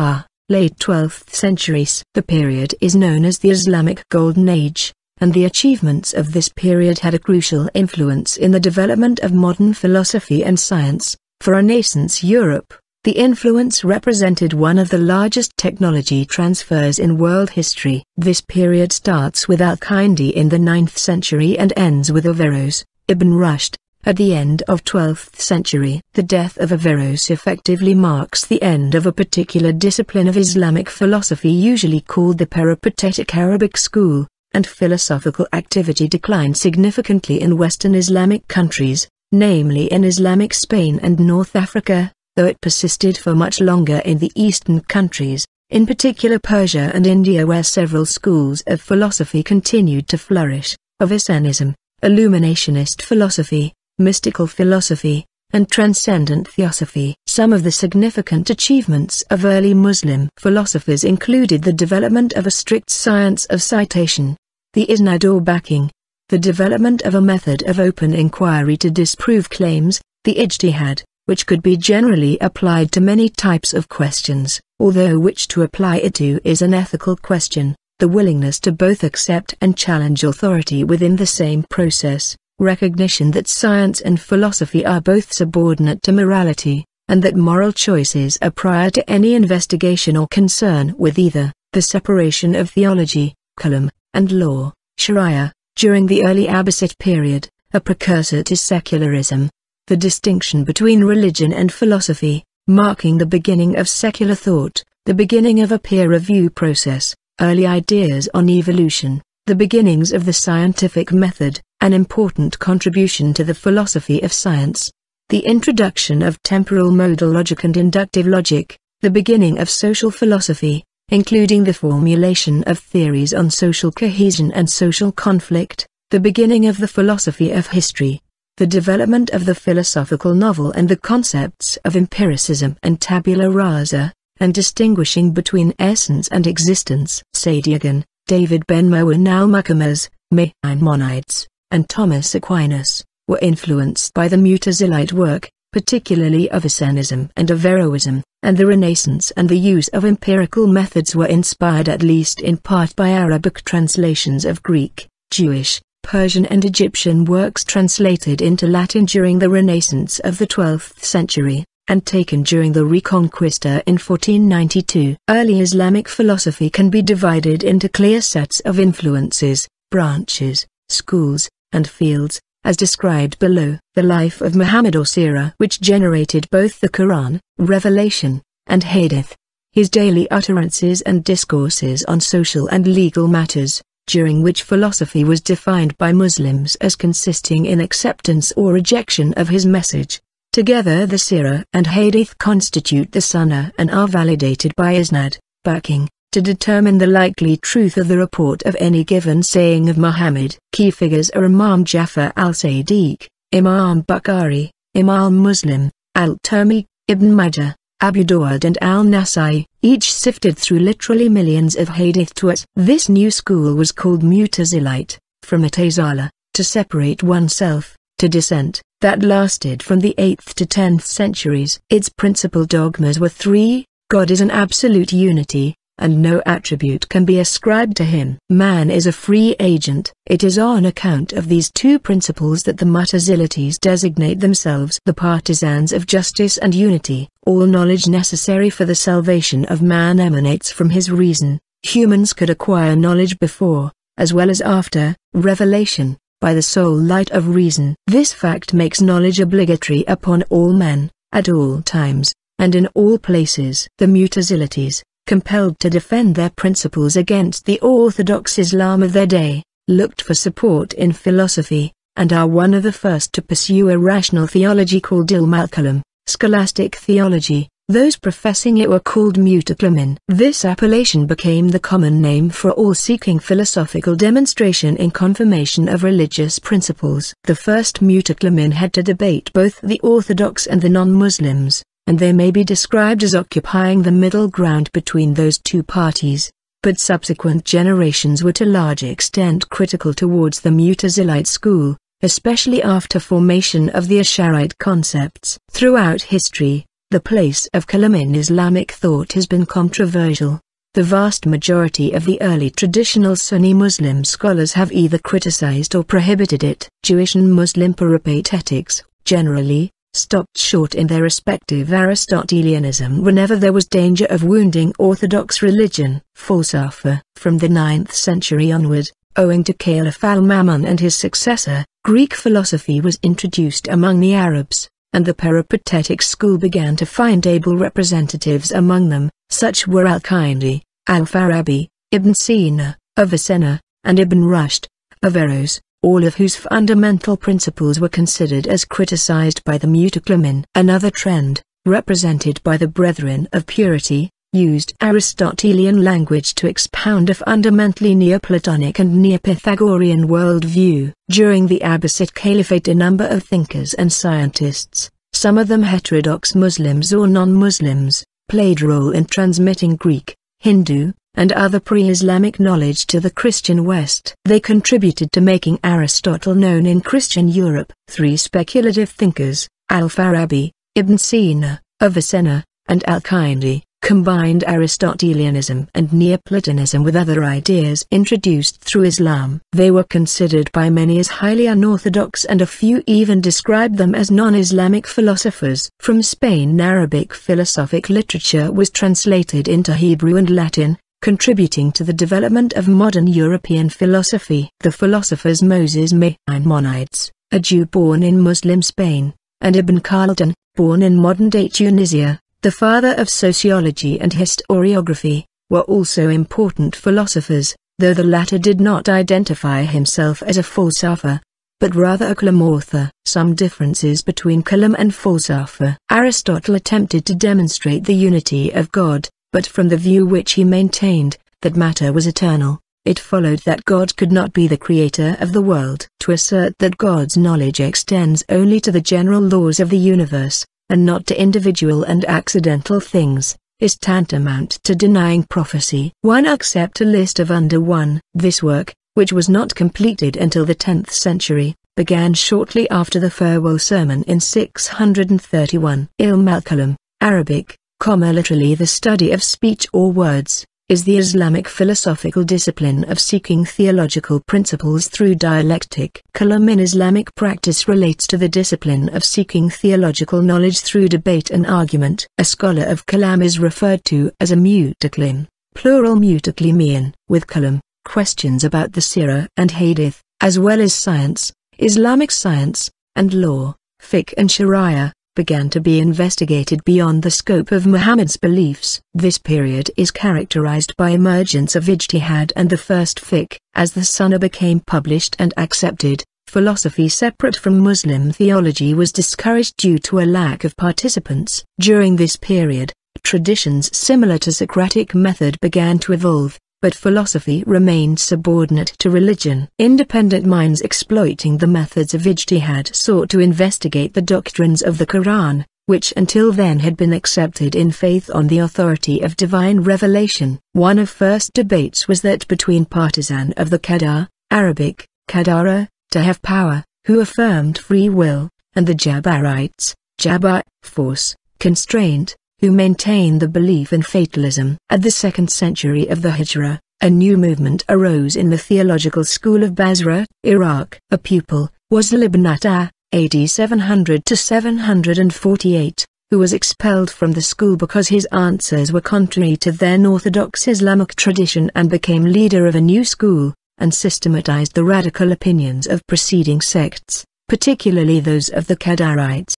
late 12th centuries. The period is known as the Islamic Golden Age, and the achievements of this period had a crucial influence in the development of modern philosophy and science. For a nascent Europe, the influence represented one of the largest technology transfers in world history. This period starts with Al-Kindi in the 9th century and ends with Averroes, Ibn Rushd, at the end of 12th century. The death of Averroes effectively marks the end of a particular discipline of Islamic philosophy usually called the peripatetic Arabic school, and philosophical activity declined significantly in Western Islamic countries, namely in Islamic Spain and North Africa, though it persisted for much longer in the Eastern countries, in particular Persia and India, where several schools of philosophy continued to flourish: Avicennism, Illuminationist philosophy, mystical philosophy, and transcendent theosophy. Some of the significant achievements of early Muslim philosophers included the development of a strict science of citation, the isnad or backing, the development of a method of open inquiry to disprove claims, the ijtihad, which could be generally applied to many types of questions, although which to apply it to is an ethical question, the willingness to both accept and challenge authority within the same process, recognition that science and philosophy are both subordinate to morality, and that moral choices are prior to any investigation or concern with either, the separation of theology, kalam, and law, sharia, during the early Abbasid period, a precursor to secularism, the distinction between religion and philosophy, marking the beginning of secular thought, the beginning of a peer review process, early ideas on evolution, the beginnings of the scientific method, an important contribution to the philosophy of science, the introduction of temporal modal logic and inductive logic, the beginning of social philosophy, including the formulation of theories on social cohesion and social conflict, the beginning of the philosophy of history, the development of the philosophical novel and the concepts of empiricism and tabula rasa, and distinguishing between essence and existence. Sadiagan, David Ben-Moen al-Muqammaz, Maimonides, and Thomas Aquinas, were influenced by the Mutazilite work, particularly Avicennism and Averroism, and the Renaissance and the use of empirical methods were inspired at least in part by Arabic translations of Greek, Jewish, Persian and Egyptian works translated into Latin during the Renaissance of the 12th century, and taken during the Reconquista in 1492. Early Islamic philosophy can be divided into clear sets of influences, branches, schools, and fields, as described below. The life of Muhammad or Sirah, which generated both the Quran, Revelation, and Hadith. His daily utterances and discourses on social and legal matters, during which philosophy was defined by Muslims as consisting in acceptance or rejection of his message. Together the Sirah and Hadith constitute the Sunnah and are validated by isnad, backing, to determine the likely truth of the report of any given saying of Muhammad. Key figures are Imam Jafar al-Sadiq, Imam Bukhari, Imam Muslim, al-Tirmidhi, Ibn Majah, Abu Dawud and al-Nasai, each sifted through literally millions of hadith to us. This new school was called Mutazilite, from Atazala, to separate oneself, to dissent, that lasted from the 8th to 10th centuries. Its principal dogmas were three: God is an absolute unity, and no attribute can be ascribed to him. Man is a free agent. It is on account of these two principles that the Mutazilites designate themselves the partisans of justice and unity. All knowledge necessary for the salvation of man emanates from his reason. Humans could acquire knowledge before, as well as after, revelation, by the sole light of reason. This fact makes knowledge obligatory upon all men, at all times, and in all places. The Mutazilites, compelled to defend their principles against the orthodox Islam of their day, looked for support in philosophy, and are one of the first to pursue a rational theology called ilm al-kalam, scholastic theology. Those professing it were called mutaklamin. This appellation became the common name for all seeking philosophical demonstration in confirmation of religious principles. The first mutaklamin had to debate both the orthodox and the non-Muslims, and they may be described as occupying the middle ground between those two parties, but subsequent generations were to large extent critical towards the Mutazilite school, especially after formation of the Asharite concepts. Throughout history, the place of kalam in Islamic thought has been controversial. The vast majority of the early traditional Sunni Muslim scholars have either criticized or prohibited it. Jewish and Muslim peripatetics, generally, stopped short in their respective Aristotelianism whenever there was danger of wounding orthodox religion. Falsafa. From the 9th century onward, Owing to Caliph al-Ma'mun and his successor, Greek philosophy was introduced among the Arabs, and the peripatetic school began to find able representatives among them. Such were Al-Kindi, Al-Farabi, Ibn Sina, Avicenna, and Ibn Rushd, Averroes, all of whose fundamental principles were considered as criticized by the Mutakallimin. Another trend, represented by the Brethren of Purity, used Aristotelian language to expound a fundamentally Neoplatonic and Neopythagorean worldview. During the Abbasid Caliphate, a number of thinkers and scientists, some of them heterodox Muslims or non-Muslims, played a role in transmitting Greek, Hindu, and other pre-Islamic knowledge to the Christian West. They contributed to making Aristotle known in Christian Europe. Three speculative thinkers, Al-Farabi, Ibn Sina, Avicenna, and Al-Kindi, combined Aristotelianism and Neoplatonism with other ideas introduced through Islam. They were considered by many as highly unorthodox, and a few even described them as non-Islamic philosophers. From Spain, Arabic philosophic literature was translated into Hebrew and Latin, contributing to the development of modern European philosophy. The philosophers Moses Maimonides, a Jew born in Muslim Spain, and Ibn Khaldun, born in modern-day Tunisia, the father of sociology and historiography, were also important philosophers, though the latter did not identify himself as a philosopher, but rather a kalam author. Some differences between kalam and philosopher. Aristotle attempted to demonstrate the unity of God, but from the view which he maintained, that matter was eternal, it followed that God could not be the creator of the world. To assert that God's knowledge extends only to the general laws of the universe, and not to individual and accidental things, is tantamount to denying prophecy. 1. Accept a list of under 1. This work, which was not completed until the 10th century, began shortly after the farewell sermon in 631. Ilm al-Kalam, Arabic, literally the study of speech or words, is the Islamic philosophical discipline of seeking theological principles through dialectic. Kalam in Islamic practice relates to the discipline of seeking theological knowledge through debate and argument. A scholar of Kalam is referred to as a mutakallim, plural mutakallimin. With Kalam, questions about the Sirah and Hadith, as well as science, Islamic science, and law, fiqh and sharia, began to be investigated beyond the scope of Muhammad's beliefs. This period is characterized by emergence of ijtihad and the first fiqh. As the Sunnah became published and accepted, philosophy separate from Muslim theology was discouraged due to a lack of participants. During this period, traditions similar to Socratic method began to evolve, but philosophy remained subordinate to religion. Independent minds exploiting the methods of ijtihad sought to investigate the doctrines of the Quran, which until then had been accepted in faith on the authority of divine revelation. One of first debates was that between partisan of the Qadar, Arabic, Qadara, to have power, who affirmed free will, and the Jabarites, Jabar, force, constraint, who maintained the belief in fatalism. At the 2nd century of the Hijra, a new movement arose in the theological school of Basra, Iraq. A pupil, Wasl ibn Atta, AD 700 to 748, who was expelled from the school because his answers were contrary to then orthodox Islamic tradition, and became leader of a new school, and systematized the radical opinions of preceding sects, particularly those of the Qadarites.